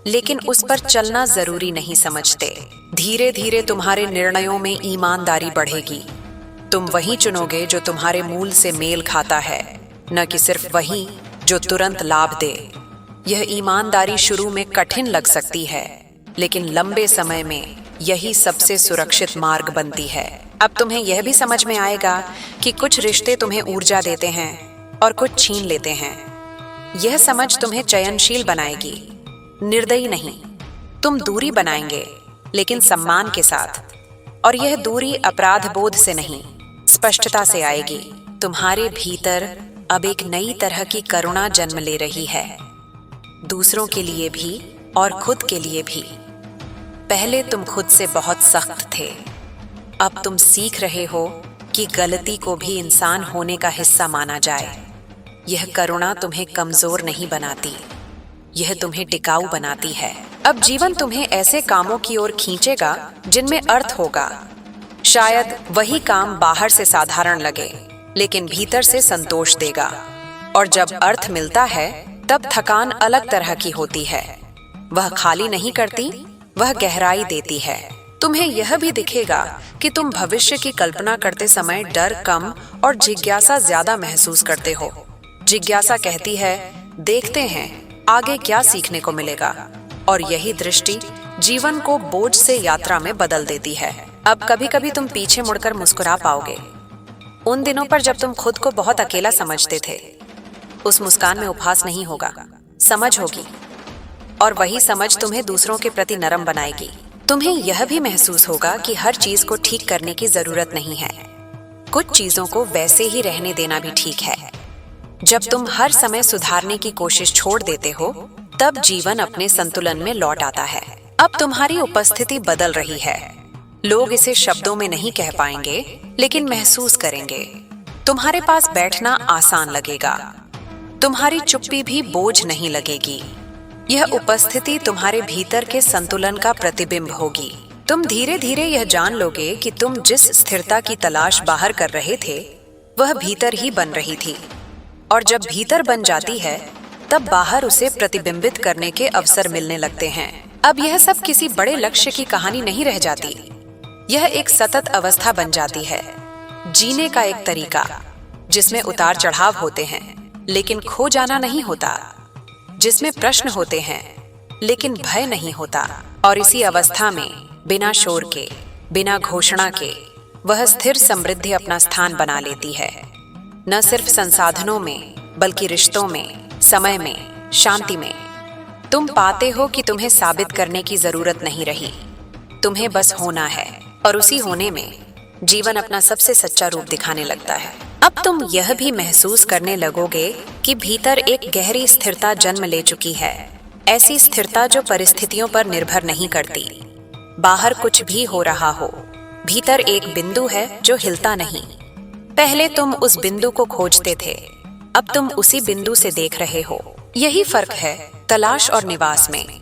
लेकिन उस पर चलना जरूरी नहीं समझते। धीरे धीरे तुम्हारे निर्णयों में ईमानदारी बढ़ेगी। तुम वही चुनोगे जो तुम्हारे मूल से मेल खाता है, न कि सिर्फ वही जो तुरंत लाभ दे। यह ईमानदारी शुरू में कठिन लग सकती है, लेकिन लंबे समय में यही सबसे सुरक्षित मार्ग बनती है। अब तुम्हें यह भी समझ में आएगा कि कुछ रिश्ते तुम्हें ऊर्जा देते हैं और कुछ छीन लेते हैं। यह समझ तुम्हें चयनशील बनाएगी, निर्दयी नहीं। तुम दूरी बनाएंगे, लेकिन सम्मान के साथ। और यह दूरी अपराध बोध से नहीं, स्पष्टता से आएगी। तुम्हारे भीतर अब एक नई तरह की करुणा जन्म ले रही है, दूसरों के लिए भी और खुद के लिए भी। पहले तुम खुद से बहुत सख्त थे, अब तुम सीख रहे हो कि गलती को भी इंसान होने का हिस्सा माना जाए। यह करुणा तुम्हें कमजोर नहीं बनाती, यह तुम्हें टिकाऊ बनाती है। अब जीवन तुम्हें ऐसे कामों की ओर खींचेगा जिनमें अर्थ होगा। शायद वही काम बाहर से साधारण लगे, लेकिन भीतर से संतोष देगा। और जब अर्थ मिलता है, तब थकान अलग तरह की होती है। वह खाली नहीं करती, वह गहराई देती है। तुम्हें यह भी दिखेगा कि तुम भविष्य की कल्पना करते समय डर कम और जिज्ञासा ज्यादा महसूस करते हो। जिज्ञासा कहती है, देखते हैं आगे क्या सीखने को मिलेगा। और यही दृष्टि जीवन को बोझ से यात्रा में बदल देती है। अब कभी कभी तुम पीछे मुड़कर मुस्कुरा पाओगे, उन दिनों पर जब तुम खुद को बहुत अकेला समझते थे। उस मुस्कान में उपहास नहीं होगा, समझ होगी। और वही समझ तुम्हें दूसरों के प्रति नरम बनाएगी। तुम्हें यह भी महसूस होगा कि हर चीज को ठीक करने की जरूरत नहीं है। कुछ चीजों को वैसे ही रहने देना भी ठीक है। जब तुम हर समय सुधारने की कोशिश छोड़ देते हो, तब जीवन अपने संतुलन में लौट आता है। अब तुम्हारी उपस्थिति बदल रही है। लोग इसे शब्दों में नहीं कह पाएंगे, लेकिन महसूस करेंगे। तुम्हारे पास बैठना आसान लगेगा, तुम्हारी चुप्पी भी बोझ नहीं लगेगी। यह उपस्थिति तुम्हारे भीतर के संतुलन का प्रतिबिंब होगी। तुम धीरे धीरे यह जान लोगे कि तुम जिस स्थिरता की तलाश बाहर कर रहे थे, वह भीतर ही बन रही थी। और जब भीतर बन जाती है, तब बाहर उसे प्रतिबिंबित करने के अवसर मिलने लगते हैं। अब यह सब किसी बड़े लक्ष्य की कहानी नहीं रह जाती। यह एक सतत अवस्था बन जाती है, जीने का एक तरीका, जिसमें उतार चढ़ाव होते हैं, लेकिन खो जाना नहीं होता। जिसमें प्रश्न होते हैं, लेकिन भय नहीं होता। और इसी अवस्था में बिना शोर के, बिना घोषणा के, वह स्थिर समृद्धि अपना स्थान बना लेती है। न सिर्फ संसाधनों में, बल्कि रिश्तों में, समय में, शांति में। तुम पाते हो कि तुम्हें साबित करने की जरूरत नहीं रही, तुम्हें बस होना है। और उसी होने में जीवन अपना सबसे सच्चा रूप दिखाने लगता है। अब तुम यह भी महसूस करने लगोगे कि भीतर एक गहरी स्थिरता जन्म ले चुकी है। ऐसी स्थिरता जो परिस्थितियों पर निर्भर नहीं करती। बाहर कुछ भी हो रहा हो, भीतर एक बिंदु है जो हिलता नहीं। पहले तुम उस बिंदु को खोजते थे, अब तुम उसी बिंदु से देख रहे हो। यही फर्क है तलाश और निवास में।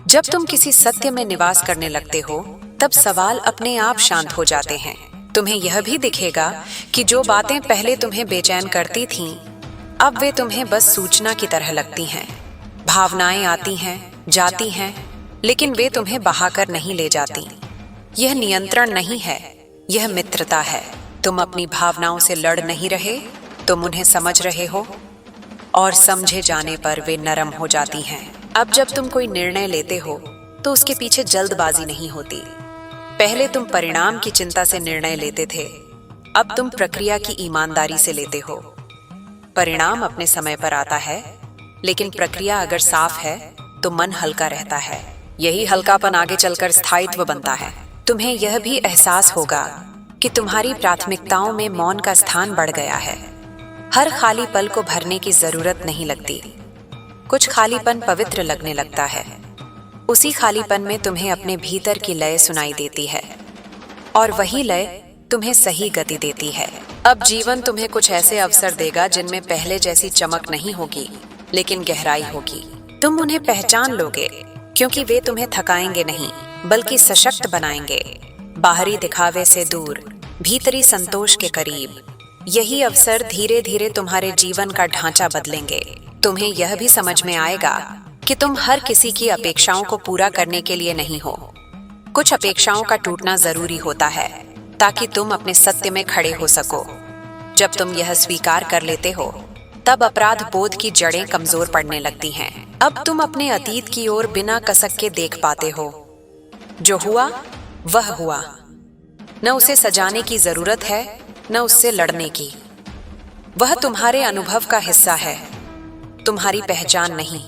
जब तुम किसी सत्य में निवास करने लगते हो, तब सवाल अपने आप शांत हो जाते हैं। तुम्हें यह भी दिखेगा कि जो बातें पहले तुम्हें बेचैन करती थीं, अब वे तुम्हें बस सूचना की तरह लगती हैं। भावनाएं आती हैं, जाती हैं, लेकिन वे तुम्हें बहाकर नहीं ले जाती। यह नियंत्रण नहीं है, यह मित्रता है। तुम अपनी भावनाओं से लड़ नहीं रहे, तुम उन्हें समझ रहे हो, और समझे जाने पर वे नरम हो जाती हैं। अब जब तुम कोई निर्णय लेते हो, तो उसके पीछे जल्दबाजी नहीं होती। पहले तुम परिणाम की चिंता से निर्णय लेते थे, अब तुम प्रक्रिया की ईमानदारी से लेते हो। परिणाम अपने समय पर आता है, लेकिन प्रक्रिया अगर साफ है तो मन हल्का रहता है। यही हल्कापन आगे चलकर स्थायित्व बनता है। तुम्हें यह भी एहसास होगा कि तुम्हारी प्राथमिकताओं में मौन का स्थान बढ़ गया है। हर खाली पल को भरने की जरूरत नहीं लगती। कुछ खालीपन पवित्र लगने लगता है। उसी खालीपन में तुम्हें अपने भीतर की लय सुनाई देती है और वही लय तुम्हें सही गति देती है। अब जीवन तुम्हें कुछ ऐसे अवसर देगा जिनमें पहले जैसी चमक नहीं होगी, लेकिन गहराई होगी। तुम उन्हें पहचान लोगे, क्योंकि वे तुम्हें थकाएंगे नहीं, बल्कि सशक्त बनाएंगे। बाहरी दिखावे से दूर, भीतरी संतोष के करीब। यही अवसर धीरे धीरे तुम्हारे जीवन का ढांचा बदलेंगे। तुम्हें यह भी समझ में आएगा कि तुम हर किसी की अपेक्षाओं को पूरा करने के लिए नहीं हो। कुछ अपेक्षाओं का टूटना जरूरी होता है ताकि तुम अपने सत्य में खड़े हो सको। जब तुम यह स्वीकार कर लेते हो, तब अपराध बोध की जड़ें कमजोर पड़ने लगती हैं। अब तुम अपने अतीत की ओर बिना कसक के देख पाते हो। जो हुआ वह हुआ। न उसे सजाने की जरूरत है, न उससे लड़ने की। वह तुम्हारे अनुभव का हिस्सा है, तुम्हारी पहचान नहीं।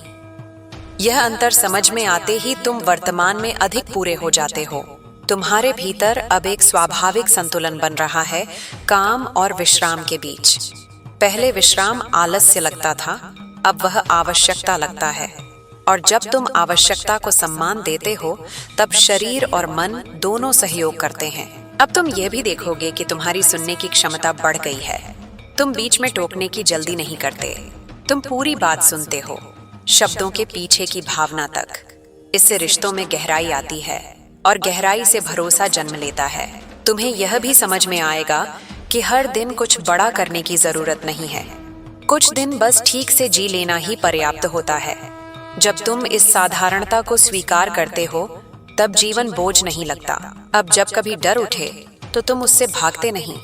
यह अंतर समझ में आते ही तुम वर्तमान में अधिक पूरे हो जाते हो। तुम्हारे भीतर अब एक स्वाभाविक संतुलन बन रहा है काम और विश्राम के बीच। पहले विश्राम आलस्य लगता था, अब वह आवश्यकता लगता है। और जब तुम आवश्यकता को सम्मान देते हो, तब शरीर और मन दोनों सहयोग करते हैं। अब तुम यह भी देखोगे कि तुम्हारी सुनने की क्षमता बढ़ गई है। तुम बीच में टोकने की जल्दी नहीं करते। तुम पूरी बात सुनते हो, शब्दों के पीछे की भावना तक। इससे रिश्तों में गहराई आती है और गहराई से भरोसा जन्म लेता है। तुम्हें यह भी समझ में आएगा कि हर दिन कुछ बड़ा करने की जरूरत नहीं है। कुछ दिन बस ठीक से जी लेना ही पर्याप्त होता है। जब तुम इस साधारणता को स्वीकार करते हो, तब जीवन बोझ नहीं लगता। अब जब कभी डर उठे तो तुम उससे भागते नहीं,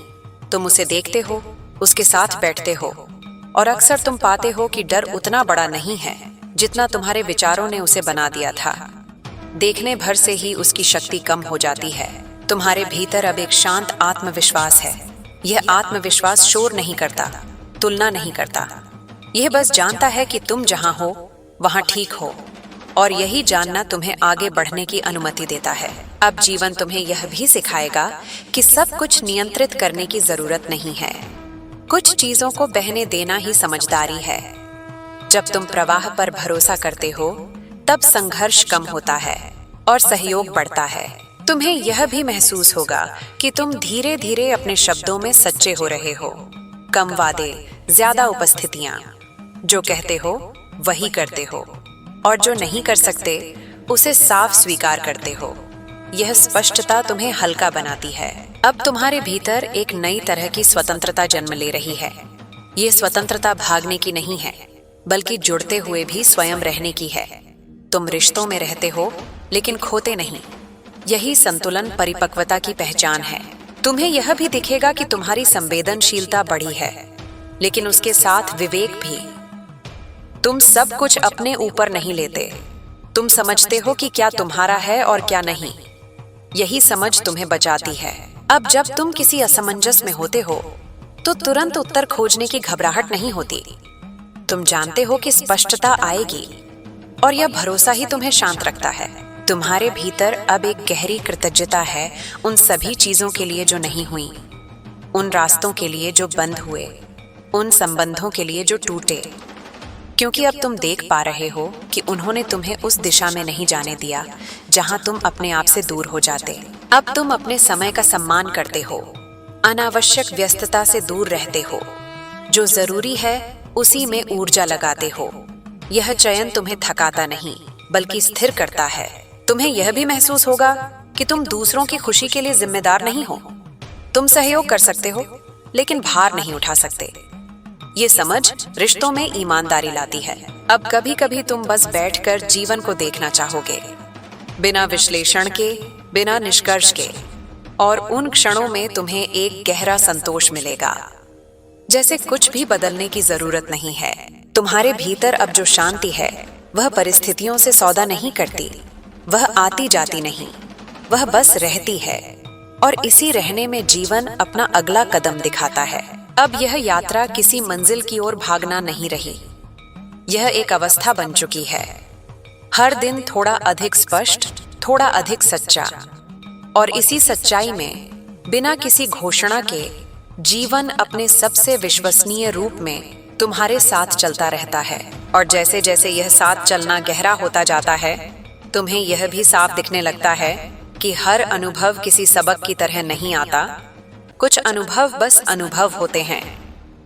तुम उसे देखते हो, उसके साथ बैठते हो। और अक्सर तुम पाते हो कि डर उतना बड़ा नहीं है जितना तुम्हारे विचारों ने उसे बना दिया था। देखने भर से ही उसकी शक्ति कम हो जाती है। तुम्हारे भीतर अब एक शांत आत्मविश्वास है। यह आत्मविश्वास शोर नहीं करता, तुलना नहीं करता। यह बस जानता है कि तुम जहां हो वहां ठीक हो, और यही जानना तुम्हें आगे बढ़ने की अनुमति देता है। अब जीवन तुम्हें यह भी सिखाएगा कि सब कुछ नियंत्रित करने की जरूरत नहीं है। कुछ चीजों को बहने देना ही समझदारी है। जब तुम प्रवाह पर भरोसा करते हो, तब संघर्ष कम होता है और सहयोग बढ़ता है। तुम्हें यह भी महसूस होगा कि तुम धीरे धीरे अपने शब्दों में सच्चे हो रहे हो। कम वादे, ज्यादा उपस्थितियां। जो कहते हो वही करते हो, और जो नहीं कर सकते उसे साफ स्वीकार करते हो। यह स्पष्टता तुम्हें हल्का बनाती है। अब तुम्हारे भीतर एक नई तरह की स्वतंत्रता जन्म ले रही है। यह स्वतंत्रता भागने की नहीं है, बल्कि जुड़ते हुए भी स्वयं रहने की है। तुम रिश्तों में रहते हो, लेकिन खोते नहीं। यही संतुलन परिपक्वता की पहचान है। तुम्हें यह भी दिखेगा कि तुम्हारी संवेदनशीलता बढ़ी है, लेकिन उसके साथ विवेक भी। तुम सब कुछ अपने ऊपर नहीं लेते। तुम समझते हो कि क्या तुम्हारा है और क्या नहीं। यही समझ तुम्हें बचाती है। अब जब तुम किसी असमंजस में होते हो, तो तुरंत उत्तर खोजने की घबराहट नहीं होती। तुम जानते हो कि स्पष्टता आएगी, और यह भरोसा ही तुम्हें शांत रखता है। तुम्हारे भीतर अब एक गहरी कृतज्ञता है उन सभी चीजों के लिए जो नहीं हुई, उन रास्तों के लिए जो बंद हुए, उन संबंधों के लिए जो टूटे, क्योंकि अब तुम देख पा रहे हो कि उन्होंने तुम्हें उस दिशा में नहीं जाने दिया जहां तुम अपने आप से दूर हो जाते। अब तुम अपने समय का सम्मान करते हो, अनावश्यक व्यस्तता से दूर रहते हो। जो जरूरी है उसी में ऊर्जा लगाते हो। यह चयन तुम्हें थकाता नहीं, बल्कि स्थिर करता है। तुम्हें यह भी महसूस होगा कि तुम दूसरों की खुशी के लिए जिम्मेदार नहीं हो। तुम सहयोग कर सकते हो, लेकिन भार नहीं उठा सकते। ये समझ रिश्तों में ईमानदारी लाती है। अब कभी कभी तुम बस बैठकर जीवन को देखना चाहोगे, बिना विश्लेषण के, बिना निष्कर्ष के, और उन क्षणों में तुम्हें एक गहरा संतोष मिलेगा, जैसे कुछ भी बदलने की जरूरत नहीं है। तुम्हारे भीतर अब जो शांति है, वह परिस्थितियों से सौदा नहीं करती, वह आती जाती नहीं, वह बस रहती है। और इसी रहने में जीवन अपना अगला कदम दिखाता है। अब यह यात्रा किसी मंजिल की ओर भागना नहीं रही, यह एक अवस्था बन चुकी है। हर दिन थोड़ा अधिक स्पष्ट, थोड़ा अधिक सच्चा, और इसी सच्चाई में बिना किसी घोषणा के जीवन अपने सबसे विश्वसनीय रूप में तुम्हारे साथ चलता रहता है। और जैसे जैसे यह साथ चलना गहरा होता जाता है, तुम्हें यह भी साफ दिखने लगता है कि हर अनुभव किसी सबक की तरह नहीं आता। कुछ अनुभव बस अनुभव होते हैं,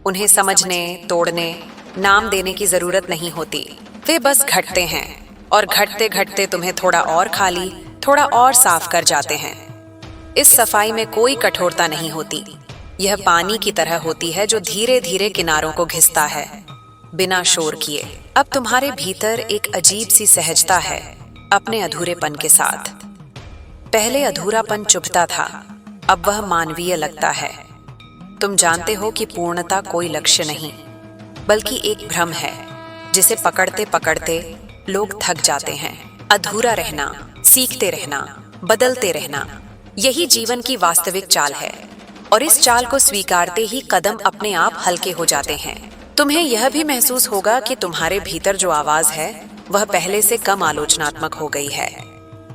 उन्हें समझने, तोड़ने, नाम देने की जरूरत नहीं होती। वे बस घटते हैं और घटते घटते तुम्हें थोड़ा और खाली, थोड़ा और साफ कर जाते हैं। इस सफाई में कोई कठोरता नहीं होती। यह पानी की तरह होती है जो धीरे धीरे किनारों को घिसता है, बिना शोर किए। अब तुम्हारे भीतर एक अजीब सी सहजता है अपने अधूरेपन के साथ। पहले अधूरापन चुभता था, अब वह मानवीय लगता है। तुम जानते हो कि पूर्णता कोई लक्ष्य नहीं, बल्कि एक भ्रम है जिसे पकड़ते पकड़ते लोग थक जाते हैं। अधूरा रहना, सीखते रहना, बदलते रहना, यही जीवन की वास्तविक चाल है। और इस चाल को स्वीकारते ही कदम अपने आप हल्के हो जाते हैं। तुम्हें यह भी महसूस होगा कि तुम्हारे भीतर जो आवाज है वह पहले से कम आलोचनात्मक हो गई है।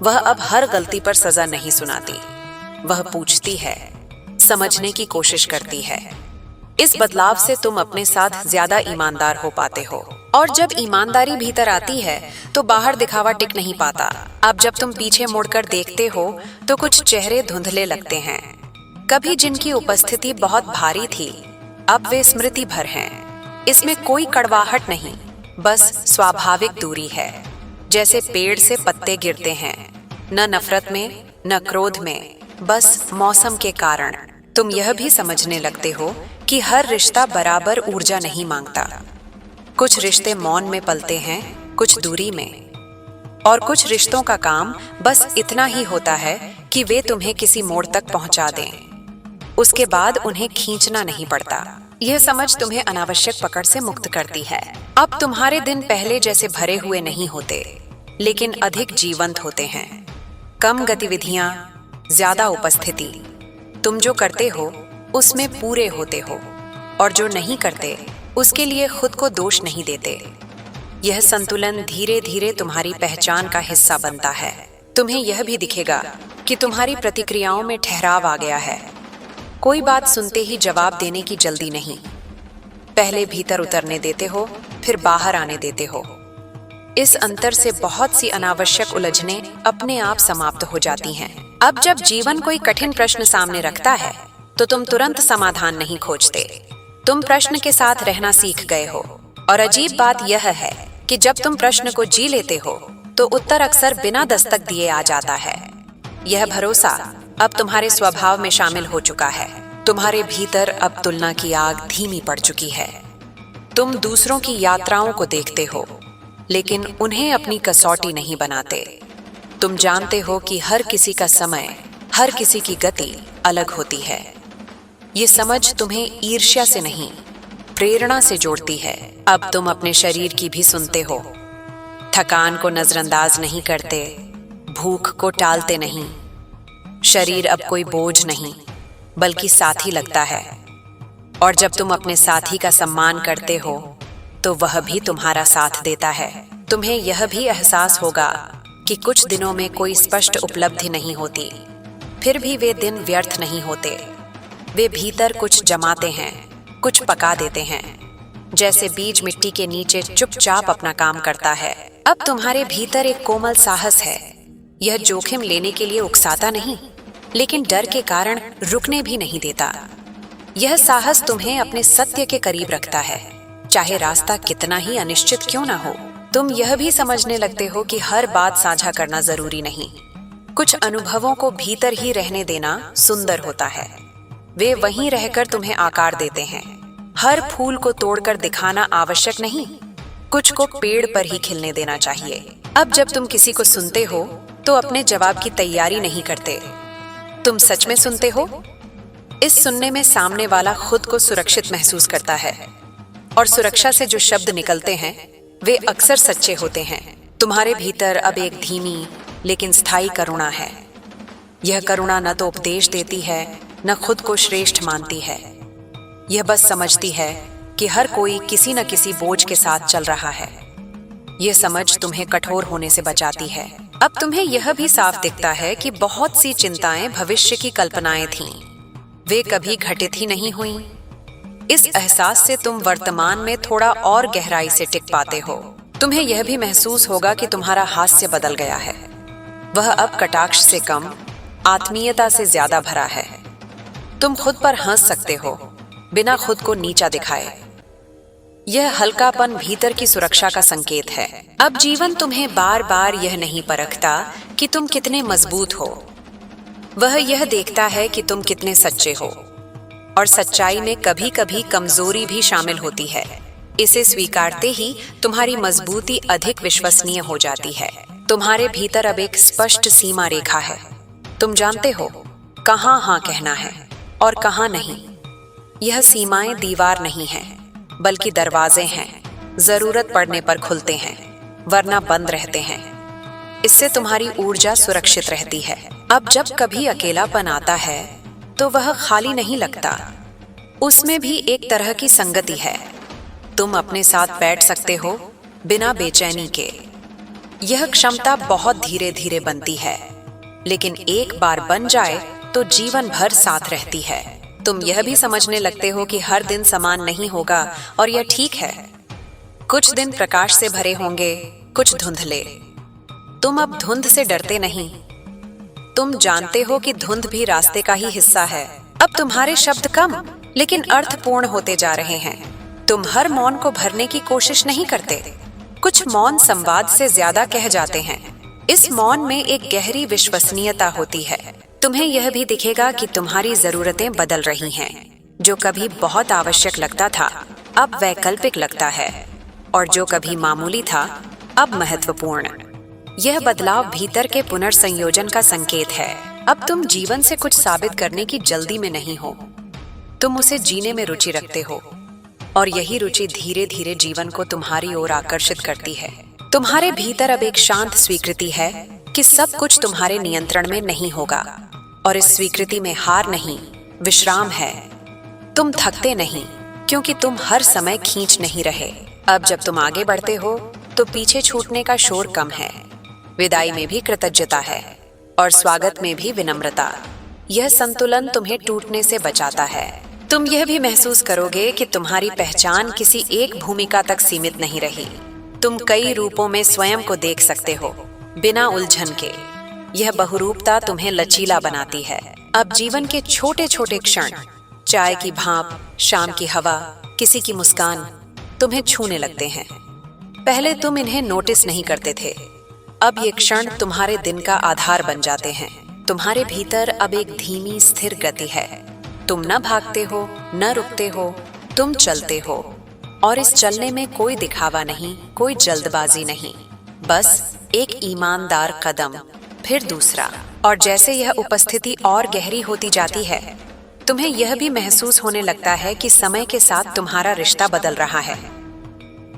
वह अब हर गलती पर सजा नहीं सुनाती, वह पूछती है, समझने की कोशिश करती है। इस बदलाव से तुम अपने साथ ज्यादा ईमानदार हो पाते हो। और जब ईमानदारी भीतर आती है तो बाहर दिखावा टिक नहीं पाता। अब जब तुम पीछे मुड़कर देखते हो तो कुछ चेहरे धुंधले लगते हैं। कभी जिनकी उपस्थिति बहुत भारी थी, अब वे स्मृति भर हैं। इसमें कोई कड़वाहट नहीं, बस स्वाभाविक दूरी है। जैसे पेड़ से पत्ते गिरते हैं, न नफरत में, न क्रोध में, बस मौसम के कारण। तुम यह भी समझने लगते हो कि हर रिश्ता बराबर ऊर्जा नहीं मांगता। कुछ रिश्ते मौन में पलते हैं, कुछ दूरी में, और कुछ रिश्तों का काम बस इतना ही होता है कि वे तुम्हें किसी मोड़ तक पहुंचा दें। उसके बाद उन्हें खींचना नहीं पड़ता। यह समझ तुम्हें अनावश्यक पकड़ से मुक्त करती है। अब तुम्हारे दिन पहले जैसे भरे हुए नहीं होते, लेकिन अधिक जीवंत होते हैं। कम गतिविधियां, ज्यादा उपस्थिति। तुम जो करते हो उसमें पूरे होते हो, और जो नहीं करते उसके लिए खुद को दोष नहीं देते। यह संतुलन धीरे धीरे तुम्हारी पहचान का हिस्सा बनता है। तुम्हें यह भी दिखेगा कि तुम्हारी प्रतिक्रियाओं में ठहराव आ गया है। कोई बात सुनते ही जवाब देने की जल्दी नहीं। पहले भीतर उतरने देते हो, फिर बाहर आने देते हो। इस अंतर से बहुत सी अनावश्यक उलझनें अपने आप समाप्त हो जाती हैं। अब जब जीवन कोई कठिन प्रश्न सामने रखता है तो तुम तुरंत समाधान नहीं खोजते। तुम प्रश्न के साथ रहना सीख गए हो। और अजीब बात यह है कि जब तुम प्रश्न को जी लेते हो तो उत्तर अक्सर बिना दस्तक दिए आ जाता है। यह भरोसा अब तुम्हारे स्वभाव में शामिल हो चुका है। तुम्हारे भीतर अब तुलना की आग धीमी पड़ चुकी है। तुम दूसरों की यात्राओं को देखते हो, लेकिन उन्हें अपनी कसौटी नहीं बनाते। तुम जानते हो कि हर किसी का समय, हर किसी की गति अलग होती है। ये समझ तुम्हें ईर्ष्या से नहीं, प्रेरणा से जोड़ती है। अब तुम अपने शरीर की भी सुनते हो। थकान को नजरअंदाज नहीं करते, भूख को टालते नहीं। शरीर अब कोई बोझ नहीं, बल्कि साथी लगता है। और जब तुम अपने साथी का सम्मान करते हो तो वह भी तुम्हारा साथ देता है। तुम्हें यह भी एहसास होगा कि कुछ दिनों में कोई स्पष्ट उपलब्धि नहीं होती, फिर भी वे दिन व्यर्थ नहीं होते। वे भीतर कुछ जमाते हैं, कुछ पका देते हैं। जैसे बीज मिट्टी के नीचे चुपचाप अपना काम करता है। अब तुम्हारे भीतर एक कोमल साहस है। यह जोखिम लेने के लिए उकसाता नहीं, लेकिन डर के कारण रुकने भी नहीं देता। यह साहस तुम्हें अपने सत्य के करीब रखता है, चाहे रास्ता कितना ही अनिश्चित क्यों ना हो। तुम यह भी समझने लगते हो कि हर बात साझा करना जरूरी नहीं। कुछ अनुभवों को भीतर ही रहने देना सुंदर होता है। वे वहीं रहकर तुम्हें आकार देते हैं। हर फूल को तोड़कर दिखाना आवश्यक नहीं, कुछ को पेड़ पर ही खिलने देना चाहिए। अब जब तुम किसी को सुनते हो तो अपने जवाब की तैयारी नहीं करते, तुम सच में सुनते हो। इस सुनने में सामने वाला खुद को सुरक्षित महसूस करता है, और सुरक्षा से जो शब्द निकलते हैं वे अक्सर सच्चे होते हैं। तुम्हारे भीतर अब एक धीमी लेकिन स्थायी करुणा है। यह करुणा न तो उपदेश देती है, न खुद को श्रेष्ठ मानती है। यह बस समझती है कि हर कोई किसी न किसी बोझ के साथ चल रहा है। ये समझ तुम्हें कठोर होने से बचाती है। अब तुम्हें यह भी साफ दिखता है कि बहुत सी चिंताएं भविष्य की कल्पनाएं थीं, वे कभी घटित ही नहीं हुईं। इस एहसास से तुम वर्तमान में थोड़ा और गहराई से टिक पाते हो। तुम्हें यह भी महसूस होगा कि तुम्हारा हास्य बदल गया है। वह अब कटाक्ष से कम, आत्मीयता से ज्यादा भरा है। तुम खुद पर हंस सकते हो, बिना खुद को नीचा दिखाए। यह हल्कापन भीतर की सुरक्षा का संकेत है। अब जीवन तुम्हें बार बार यह नहीं परखता कि तुम कितने मजबूत हो। वह यह देखता है कि तुम कितने सच्चे हो, और सच्चाई में कभी कभी कमजोरी भी शामिल होती है। इसे स्वीकारते ही तुम्हारी मजबूती अधिक विश्वसनीय हो जाती है। तुम्हारे भीतर अब एक स्पष्ट सीमा रेखा है। तुम जानते हो कहाँ हाँ कहना है और कहाँ नहीं। यह सीमाएं दीवार नहीं है, बल्कि दरवाजे हैं। जरूरत पड़ने पर खुलते हैं, वरना बंद रहते हैं। इससे तुम्हारी ऊर्जा सुरक्षित रहती है। अब जब कभी अकेलापन आता है तो वह खाली नहीं लगता, उसमें भी एक तरह की संगति है। तुम अपने साथ बैठ सकते हो बिना बेचैनी के। यह क्षमता बहुत धीरे धीरे बनती है, लेकिन एक बार बन जाए तो जीवन भर साथ रहती है। तुम यह भी समझने लगते हो कि हर दिन समान नहीं होगा, और यह ठीक है। कुछ दिन प्रकाश से भरे होंगे, कुछ धुंधले। तुम अब धुंध से डरते नहीं। तुम जानते हो कि धुंध भी रास्ते का ही हिस्सा है। अब तुम्हारे शब्द कम लेकिन अर्थपूर्ण होते जा रहे हैं। तुम हर मौन को भरने की कोशिश नहीं करते। कुछ मौन संवाद से ज्यादा कह जाते हैं। इस मौन में एक गहरी विश्वसनीयता होती है। तुम्हें यह भी दिखेगा कि तुम्हारी जरूरतें बदल रही हैं। जो कभी बहुत आवश्यक लगता था, अब वैकल्पिक लगता है, और जो कभी मामूली था, अब महत्वपूर्ण। यह बदलाव भीतर के पुनर्संयोजन का संकेत है। अब तुम जीवन से कुछ साबित करने की जल्दी में नहीं हो। तुम उसे जीने में रुचि रखते हो, और यही रुचि धीरे धीरे जीवन को तुम्हारी ओर आकर्षित करती है। तुम्हारे भीतर अब एक शांत स्वीकृति है कि सब कुछ तुम्हारे नियंत्रण में नहीं होगा, और इस स्वीकृति में हार नहीं, विश्राम है। तुम थकते नहीं, क्योंकि तुम हर समय खींच नहीं रहे। अब जब तुम आगे बढ़ते हो तो पीछे छूटने का शोर कम है। विदाई में भी कृतज्ञता है, और स्वागत में भी विनम्रता। यह संतुलन तुम्हें टूटने से बचाता है। तुम यह भी महसूस करोगे कि तुम्हारी पहचान किसी एक भूमिका तक सीमित नहीं रही। तुम कई रूपों में स्वयं को देख सकते हो, बिना उलझन के। यह बहुरूपता तुम्हें लचीला बनाती है। अब जीवन के छोटे छोटे क्षण, चाय की भाप, शाम की हवा, किसी की मुस्कान, तुम्हें छूने लगते हैं। पहले तुम इन्हें नोटिस नहीं करते थे। अब ये क्षण तुम्हारे दिन का आधार बन जाते हैं। तुम्हारे भीतर अब एक धीमी स्थिर गति है। तुम न भागते हो, न रुकते हो, तुम चलते हो। और इस चलने में कोई दिखावा नहीं, कोई जल्दबाजी नहीं, बस एक ईमानदार कदम, फिर दूसरा। और जैसे यह उपस्थिति और गहरी होती जाती है, तुम्हें यह भी महसूस होने लगता है कि समय के साथ तुम्हारा रिश्ता बदल रहा है।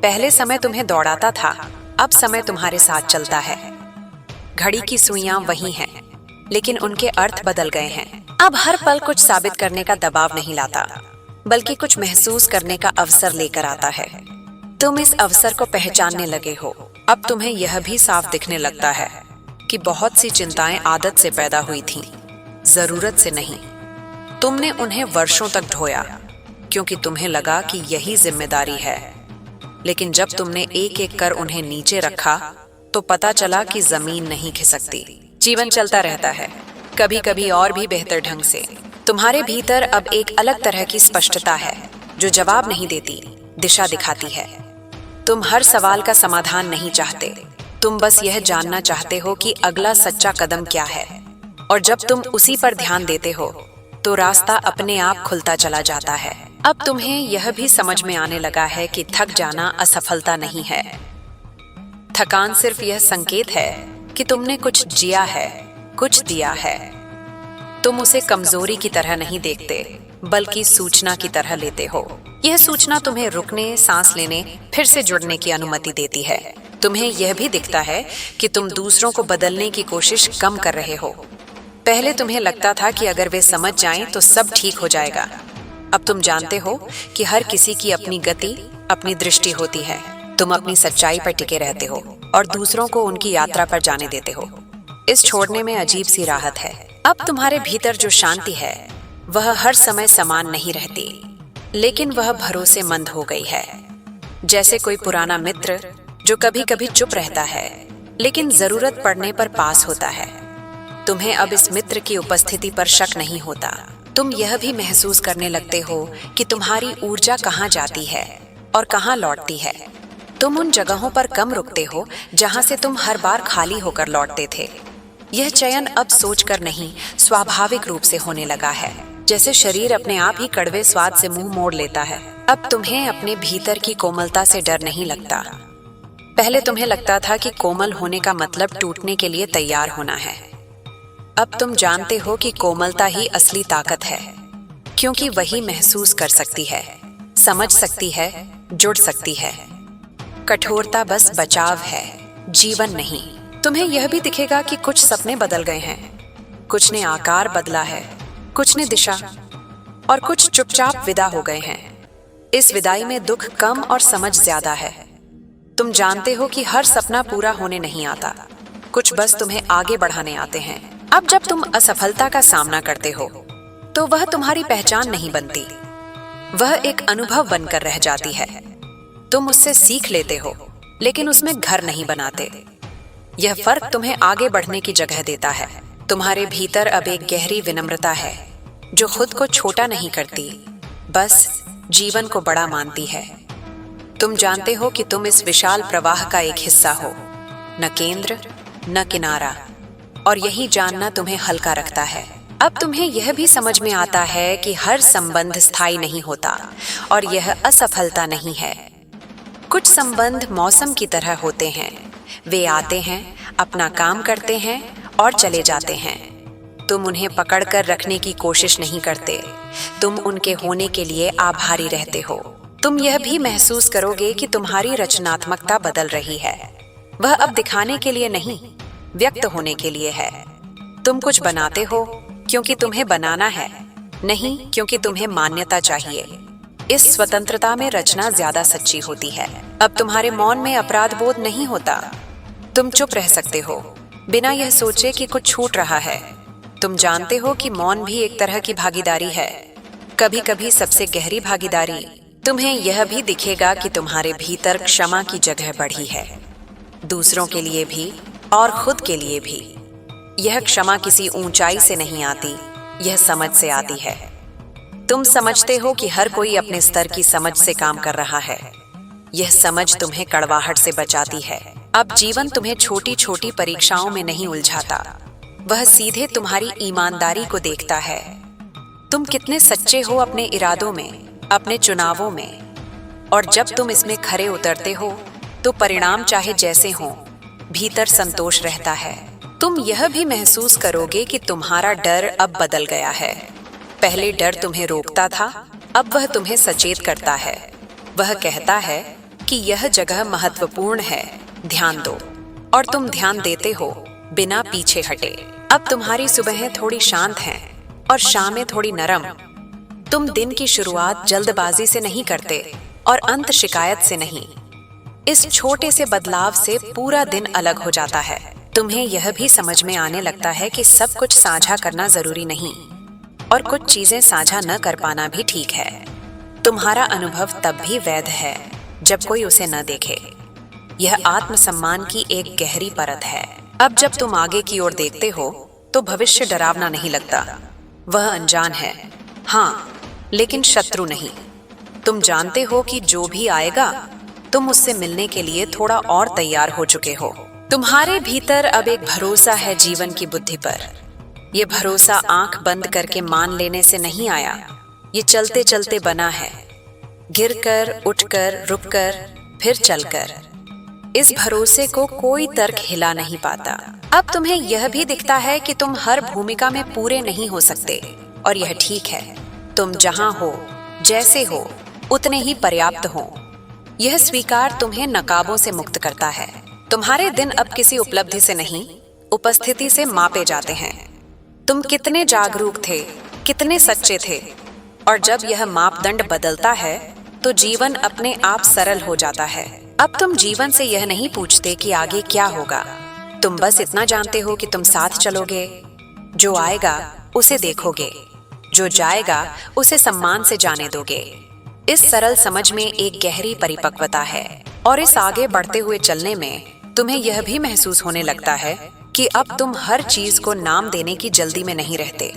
पहले समय तुम्हें दौड़ाता था, अब समय तुम्हारे साथ चलता है। घड़ी की सुइयां वही हैं, लेकिन उनके अर्थ बदल गए हैं। अब हर पल कुछ साबित करने का दबाव नहीं लाता, बल्कि कुछ महसूस करने का अवसर लेकर आता है। तुम इस अवसर को पहचानने लगे हो। अब तुम्हें यह भी साफ दिखने लगता है कि बहुत सी चिंताएं आदत से पैदा हुई थीं, जरूरत से नहीं। तुमने उन्हें वर्षों तक ढोया, क्योंकि तुम्हें लगा कि यही जिम्मेदारी है। लेकिन जब तुमने एक एक कर उन्हें नीचे रखा, तो पता चला कि जमीन नहीं खिसकती। जीवन चलता रहता है, कभी कभी और भी बेहतर ढंग से। तुम्हारे भीतर अब एक अलग तरह की स्पष्टता है, जो जवाब नहीं देती, दिशा दिखाती है। तुम हर सवाल का समाधान नहीं चाहते, तुम बस यह जानना चाहते हो कि अगला सच्चा कदम क्या है। और जब तुम उसी पर ध्यान देते हो, तो रास्ता अपने आप खुलता चला जाता है। अब तुम्हें यह भी समझ में आने लगा है कि थक जाना असफलता नहीं है। थकान सिर्फ यह संकेत है कि तुमने कुछ जिया है, कुछ दिया है। तुम उसे कमजोरी की तरह नहीं देखते, बल्कि सूचना की तरह लेते हो। यह सूचना तुम्हें रुकने, सांस लेने, फिर से जुड़ने की अनुमति देती है। तुम्हें यह भी दिखता है कि तुम दूसरों को बदलने की कोशिश कम कर रहे हो। पहले तुम्हें लगता था कि अगर वे समझ जाएं तो सब ठीक हो जाएगा। अब तुम जानते हो कि हर किसी की अपनी गति, अपनी दृष्टि होती है। तुम अपनी सच्चाई पर टिके रहते हो और दूसरों को उनकी यात्रा पर जाने देते हो। इस छोड़ने में अजीब सी राहत है। अब तुम्हारे भीतर जो शांति है वह हर समय समान नहीं रहती, लेकिन वह भरोसेमंद हो गई है। जैसे कोई पुराना मित्र जो कभी कभी चुप रहता है लेकिन जरूरत पड़ने पर पास होता है। तुम्हें अब इस मित्र की उपस्थिति पर शक नहीं होता। तुम यह भी महसूस करने लगते हो कि तुम्हारी ऊर्जा कहाँ जाती है और कहाँ लौटती है। तुम उन जगहों पर कम रुकते हो जहाँ से तुम हर बार खाली होकर लौटते थे। यह चयन अब सोचकर नहीं, स्वाभाविक रूप से होने लगा है, जैसे शरीर अपने आप ही कड़वे स्वाद से मुंह मोड़ लेता है। अब तुम्हें अपने भीतर की कोमलता से डर नहीं लगता। पहले तुम्हें लगता था कि कोमल होने का मतलब टूटने के लिए तैयार होना है। अब तुम जानते हो कि कोमलता ही असली ताकत है, क्योंकि वही महसूस कर सकती है, समझ सकती है, जुड़ सकती है। कठोरता बस बचाव है, जीवन नहीं। तुम्हें यह भी दिखेगा कि कुछ सपने बदल गए हैं, कुछ ने आकार बदला है, कुछ ने दिशा, और कुछ चुपचाप विदा हो गए हैं। इस विदाई में दुख कम और समझ ज्यादा है। तुम जानते हो कि हर सपना पूरा होने नहीं आता, कुछ बस तुम्हें आगे बढ़ाने आते हैं। अब जब तुम असफलता का सामना करते हो तो वह तुम्हारी पहचान नहीं बनती, वह एक अनुभव बनकर रह जाती है। तुम उससे सीख लेते हो लेकिन उसमें घर नहीं बनाते। यह फर्क तुम्हें आगे बढ़ने की जगह देता है। तुम्हारे भीतर अब एक गहरी विनम्रता है जो खुद को छोटा नहीं करती, बस जीवन को बड़ा मानती है। तुम जानते हो कि तुम इस विशाल प्रवाह का एक हिस्सा हो, न केंद्र न किनारा, और यही जानना तुम्हें हल्का रखता है। अब तुम्हें यह भी समझ में आता है कि हर संबंध स्थायी नहीं होता और यह असफलता नहीं है। कुछ संबंध मौसम की तरह होते हैं, वे आते हैं, अपना काम करते हैं और चले जाते हैं। तुम उन्हें पकड़कर रखने की कोशिश नहीं करते, तुम उनके होने के लिए आभारी रहते हो। तुम यह भी महसूस करोगे कि तुम्हारी रचनात्मकता बदल रही है। वह अब दिखाने के लिए नहीं, व्यक्त होने के लिए है। तुम कुछ बनाते हो क्योंकि तुम्हें बनाना है, नहीं क्योंकि तुम्हें मान्यता चाहिए। इस स्वतंत्रता में रचना ज्यादा सच्ची होती है। अब तुम्हारे मौन में अपराध बोध नहीं होता। तुम चुप रह सकते हो बिना यह सोचे कि कुछ छूट रहा है। तुम जानते हो कि मौन भी एक तरह की भागीदारी है, कभी कभी सबसे गहरी भागीदारी। तुम्हें यह भी दिखेगा कि तुम्हारे भीतर क्षमा की जगह बढ़ी है, दूसरों के लिए भी और खुद के लिए भी। यह क्षमा किसी ऊंचाई से नहीं आती, यह समझ से आती है। तुम समझते हो कि हर कोई अपने स्तर की समझ से काम कर रहा है। यह समझ तुम्हें कड़वाहट से बचाती है। अब जीवन तुम्हें छोटी छोटी परीक्षाओं में नहीं उलझाता, वह सीधे तुम्हारी ईमानदारी को देखता है। तुम कितने सच्चे हो अपने इरादों में, अपने चुनावों में, और जब तुम इसमें खरे उतरते हो तो परिणाम चाहे जैसे हों, भीतर संतोष रहता है। तुम यह भी महसूस करोगे कि तुम्हारा डर अब बदल गया है। पहले डर तुम्हें रोकता था, अब वह तुम्हें सचेत करता है। वह कहता है कि यह जगह महत्वपूर्ण है, ध्यान दो, और तुम ध्यान देते हो बिना पीछे हटे। अब तुम्हारी सुबहें थोड़ी शांत हैं और शामें थोड़ी नरम। तुम दिन की शुरुआत जल्दबाजी से नहीं करते और अंत शिकायत से नहीं। इस छोटे से बदलाव से पूरा दिन अलग हो जाता है। तुम्हें यह भी समझ में आने लगता है कि सब कुछ साझा करना जरूरी नहीं और कुछ चीजें साझा न कर पाना भी ठीक है। तुम्हारा अनुभव तब भी वैध है जब कोई उसे न देखे। यह आत्मसम्मान की एक गहरी परत है। अब जब तुम आगे की ओर देखते हो तो भविष्य डरावना नहीं लगता। वह अनजान है, हाँ, लेकिन शत्रु नहीं। तुम जानते हो कि जो भी आएगा तुम उससे मिलने के लिए थोड़ा और तैयार हो चुके हो। तुम्हारे भीतर अब एक भरोसा है जीवन की बुद्धि पर। यह भरोसा आंख बंद करके मान लेने से नहीं आया, ये चलते चलते बना है, गिरकर, उठकर, रुककर, फिर चलकर। इस भरोसे को कोई तर्क हिला नहीं पाता। अब तुम्हें यह भी दिखता है कि तुम हर भूमिका में पूरे नहीं हो सकते, और यह ठीक है। तुम जहां हो, जैसे हो, उतने ही पर्याप्त हो। यह स्वीकार तुम्हें नकाबों से मुक्त करता है। तुम्हारे दिन अब किसी उपलब्धि से नहीं, उपस्थिति से मापे जाते हैं। तुम कितने जागरूक थे, कितने सच्चे थे, और जब यह मापदंड बदलता है तो जीवन अपने आप सरल हो जाता है। अब तुम जीवन से यह नहीं पूछते कि आगे क्या होगा, तुम बस इतना जानते हो कि तुम साथ चलोगे। जो आएगा उसे देखोगे, जो जाएगा उसे सम्मान से जाने दोगे। इस सरल समझ में एक गहरी परिपक्वता है, और इस आगे बढ़ते हुए चलने में तुम्हें यह भी महसूस होने लगता है कि अब तुम हर चीज को नाम देने की जल्दी में नहीं रहते।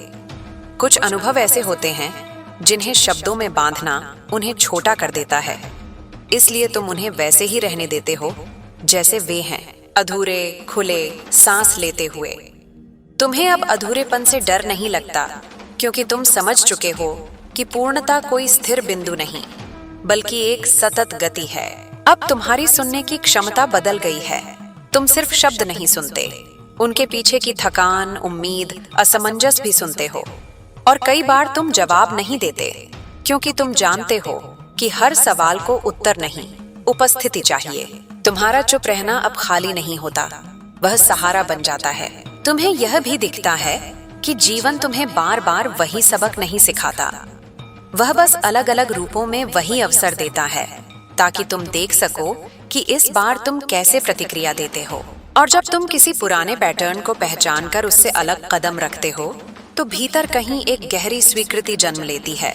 कुछ अनुभव ऐसे होते हैं जिन्हें शब्दों में बांधना उन्हें छोटा कर देता है, इसलिए तुम उन्हें वैसे ही रहने देते हो जैसे वे हैं, अधूरे, खुले, सांस लेते हुए। तुम्हें अब अधूरेपन से डर नहीं लगता, क्योंकि तुम समझ चुके हो कि पूर्णता कोई स्थिर बिंदु नहीं, बल्कि एक सतत गति है। अब तुम्हारी सुनने की क्षमता बदल गई है। तुम सिर्फ शब्द नहीं सुनते, उनके पीछे की थकान, उम्मीद, असमंजस भी सुनते हो। और कई बार तुम जवाब नहीं देते, क्योंकि तुम जानते हो कि हर सवाल को उत्तर नहीं, उपस्थिति चाहिए। तुम्हारा चुप रहना अब खाली नहीं होता, वह सहारा बन जाता है। तुम्हें यह भी दिखता है कि जीवन तुम्हें बार बार वही सबक नहीं सिखाता, वह बस अलग अलग रूपों में वही अवसर देता है, ताकि तुम देख सको कि इस बार तुम कैसे प्रतिक्रिया देते हो। और जब तुम किसी पुराने पैटर्न को पहचानकर उससे अलग कदम रखते हो, तो भीतर कहीं एक गहरी स्वीकृति जन्म लेती है,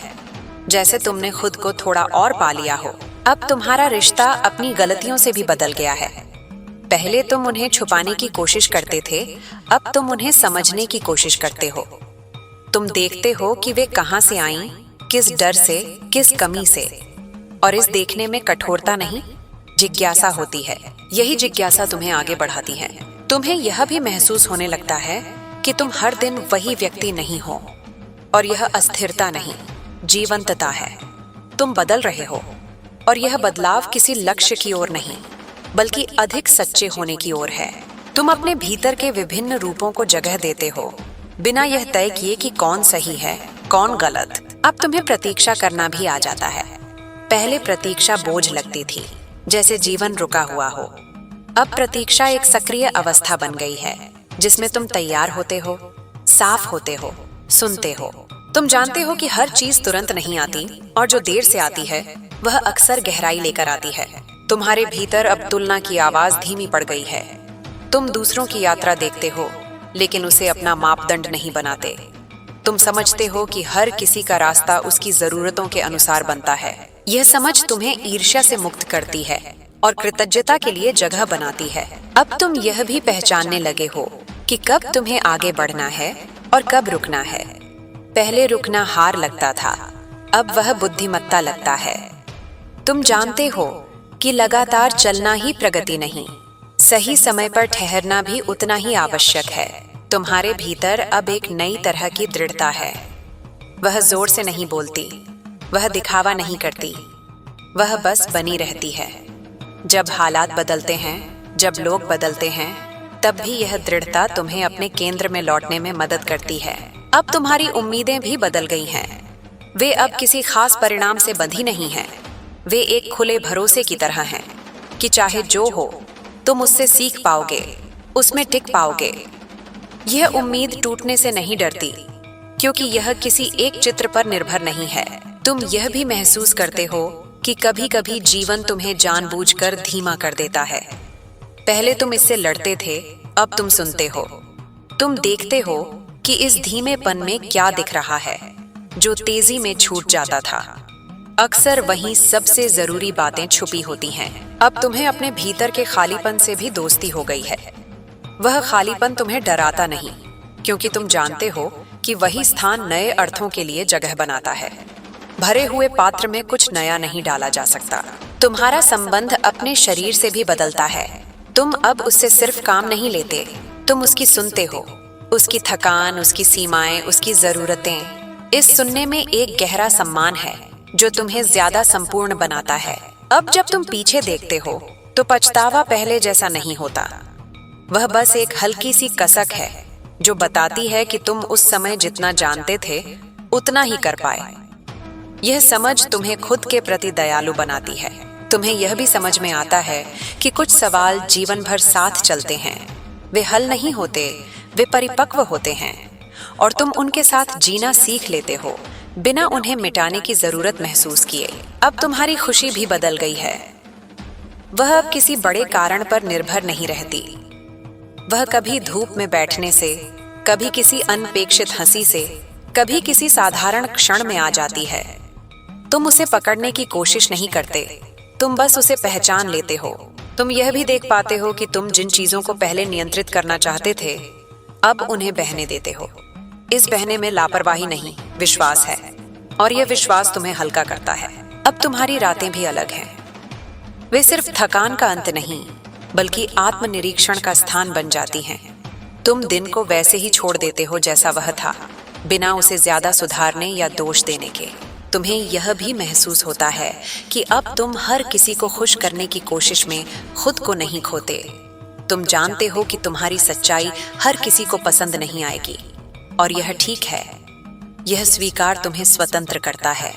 जैसे तुमने खुद को थोड़ा और पा लिया हो। अब तुम्हारा रिश्ता अपनी गलतियों से भी बदल गया है। पहले तुम उन्हें छुपाने की कोशिश करते थे, अब तुम उन्हें समझने की कोशिश करते हो। तुम देखते हो कि वे कहां से आईं, किस डर से, किस कमी से। और इस देखने में कठोरता नहीं, जिज्ञासा होती है। यही जिज्ञासा तुम्हें आगे बढ़ाती है। तुम्हें यह भी महसूस होने लगता है कि तुम हर दिन वही व्यक्ति नहीं हो, और यह अस्थिरता नहीं, जीवंतता है। तुम बदल रहे हो, और यह बदलाव किसी लक्ष्य की ओर नहीं, बल्कि अधिक सच्चे होने की ओर है। तुम अपने भीतर के विभिन्न रूपों को जगह देते हो, बिना यह तय किए कि कौन सही है, कौन गलत। अब तुम्हें प्रतीक्षा करना भी आ जाता है। पहले प्रतीक्षा बोझ लगती थी, जैसे जीवन रुका हुआ हो। अब प्रतीक्षा एक सक्रिय अवस्था बन गई है, जिसमें तुम तैयार होते हो, साफ होते हो, सुनते हो। तुम जानते हो कि हर चीज तुरंत नहीं आती, और जो देर से आती है वह अक्सर गहराई लेकर आती है। तुम्हारे भीतर अब तुलना की आवाज धीमी पड़ गई है। तुम दूसरों की यात्रा देखते हो, लेकिन उसे अपना मापदंड नहीं बनाते। तुम समझते हो कि हर किसी का रास्ता उसकी जरूरतों के अनुसार बनता है। यह समझ तुम्हें ईर्ष्या से मुक्त करती है और कृतज्ञता के लिए जगह बनाती है। अब तुम यह भी पहचानने लगे हो कि कब तुम्हें आगे बढ़ना है और कब रुकना है। पहले रुकना हार लगता था, अब वह बुद्धिमत्ता लगता है। तुम जानते हो कि लगातार चलना ही प्रगति नहीं, सही समय पर ठहरना भी उतना ही आवश्यक है। तुम्हारे भीतर अब एक नई तरह की दृढ़ता है। वह जोर से नहीं बोलती, वह दिखावा नहीं करती, वह बस बनी रहती है। जब हालात बदलते हैं, जब लोग बदलते हैं, तब भी यह दृढ़ता तुम्हें अपने केंद्र में लौटने में मदद करती है। अब तुम्हारी उम्मीदें भी बदल गई हैं। वे अब किसी खास परिणाम से बंधी नहीं हैं। वे एक खुले भरोसे की तरह हैं कि चाहे जो हो, तुम उससे सीख पाओगे, उसमें टिक पाओगे। यह उम्मीद टूटने से नहीं डरती, क्योंकि यह किसी एक चित्र पर निर्भर नहीं है। तुम यह भी महसूस करते हो कि कभी कभी जीवन तुम्हें जानबूझकर धीमा कर देता है। पहले तुम इससे लड़ते थे, अब तुम सुनते हो। तुम देखते हो कि इस धीमेपन में क्या दिख रहा है, जो तेजी में छूट जाता था। अक्सर वहीं सबसे जरूरी बातें छुपी होती हैं। अब तुम्हें अपने भीतर के खालीपन से भी दोस्ती हो गई है। वह खालीपन तुम्हें डराता नहीं, क्योंकि तुम जानते हो कि वही स्थान नए अर्थों के लिए जगह बनाता है। भरे हुए पात्र में कुछ नया नहीं डाला जा सकता। तुम्हारा संबंध अपने शरीर से भी बदलता है। तुम अब उससे सिर्फ काम नहीं लेते, तुम उसकी सुनते हो, उसकी थकान, उसकी सीमाएं, उसकी जरूरतें। इस सुनने में एक गहरा सम्मान है जो तुम्हें ज्यादा संपूर्ण बनाता है। अब जब तुम पीछे देखते हो, तो पछतावा पहले जैसा नहीं होता। वह बस एक हल्की सी कसक है जो बताती है कि तुम उस समय जितना जानते थे, उतना ही कर पाए। यह समझ तुम्हें खुद के प्रति दयालु बनाती है। तुम्हें यह भी समझ में आता है कि कुछ सवाल जीवन भर साथ चलते हैं। वे हल नहीं होते, वे परिपक्व होते हैं, और तुम उनके साथ जीना सीख लेते हो, बिना उन्हें मिटाने की जरूरत महसूस किए। अब तुम्हारी खुशी भी बदल गई है। वह अब किसी बड़े कारण पर निर्भर नहीं रहती। वह कभी धूप में बैठने से, कभी किसी अनपेक्षित हंसी से, कभी किसी साधारण क्षण में आ जाती है। तुम उसे पकड़ने की कोशिश नहीं करते, तुम बस उसे पहचान लेते हो। तुम यह भी देख पाते हो कि तुम जिन चीजों को पहले नियंत्रित करना चाहते थे, अब उन्हें बहने देते हो। इस बहने में लापरवाही नहीं, विश्वास है, और यह विश्वास तुम्हें हल्का करता है। अब तुम्हारी रातें भी अलग हैं। वे सिर्फ थकान का अंत नहीं, बल्कि आत्मनिरीक्षण का स्थान बन जाती हैं। तुम दिन को वैसे ही छोड़ देते हो जैसा वह था, बिना उसे ज्यादा सुधारने या दोष देने के। तुम्हें यह भी महसूस होता है कि अब तुम हर किसी को खुश करने की कोशिश में खुद को नहीं खोते। तुम जानते हो कि तुम्हारी सच्चाई हर किसी को पसंद नहीं आएगी, और यह ठीक है। यह स्वीकार तुम्हें स्वतंत्र करता है।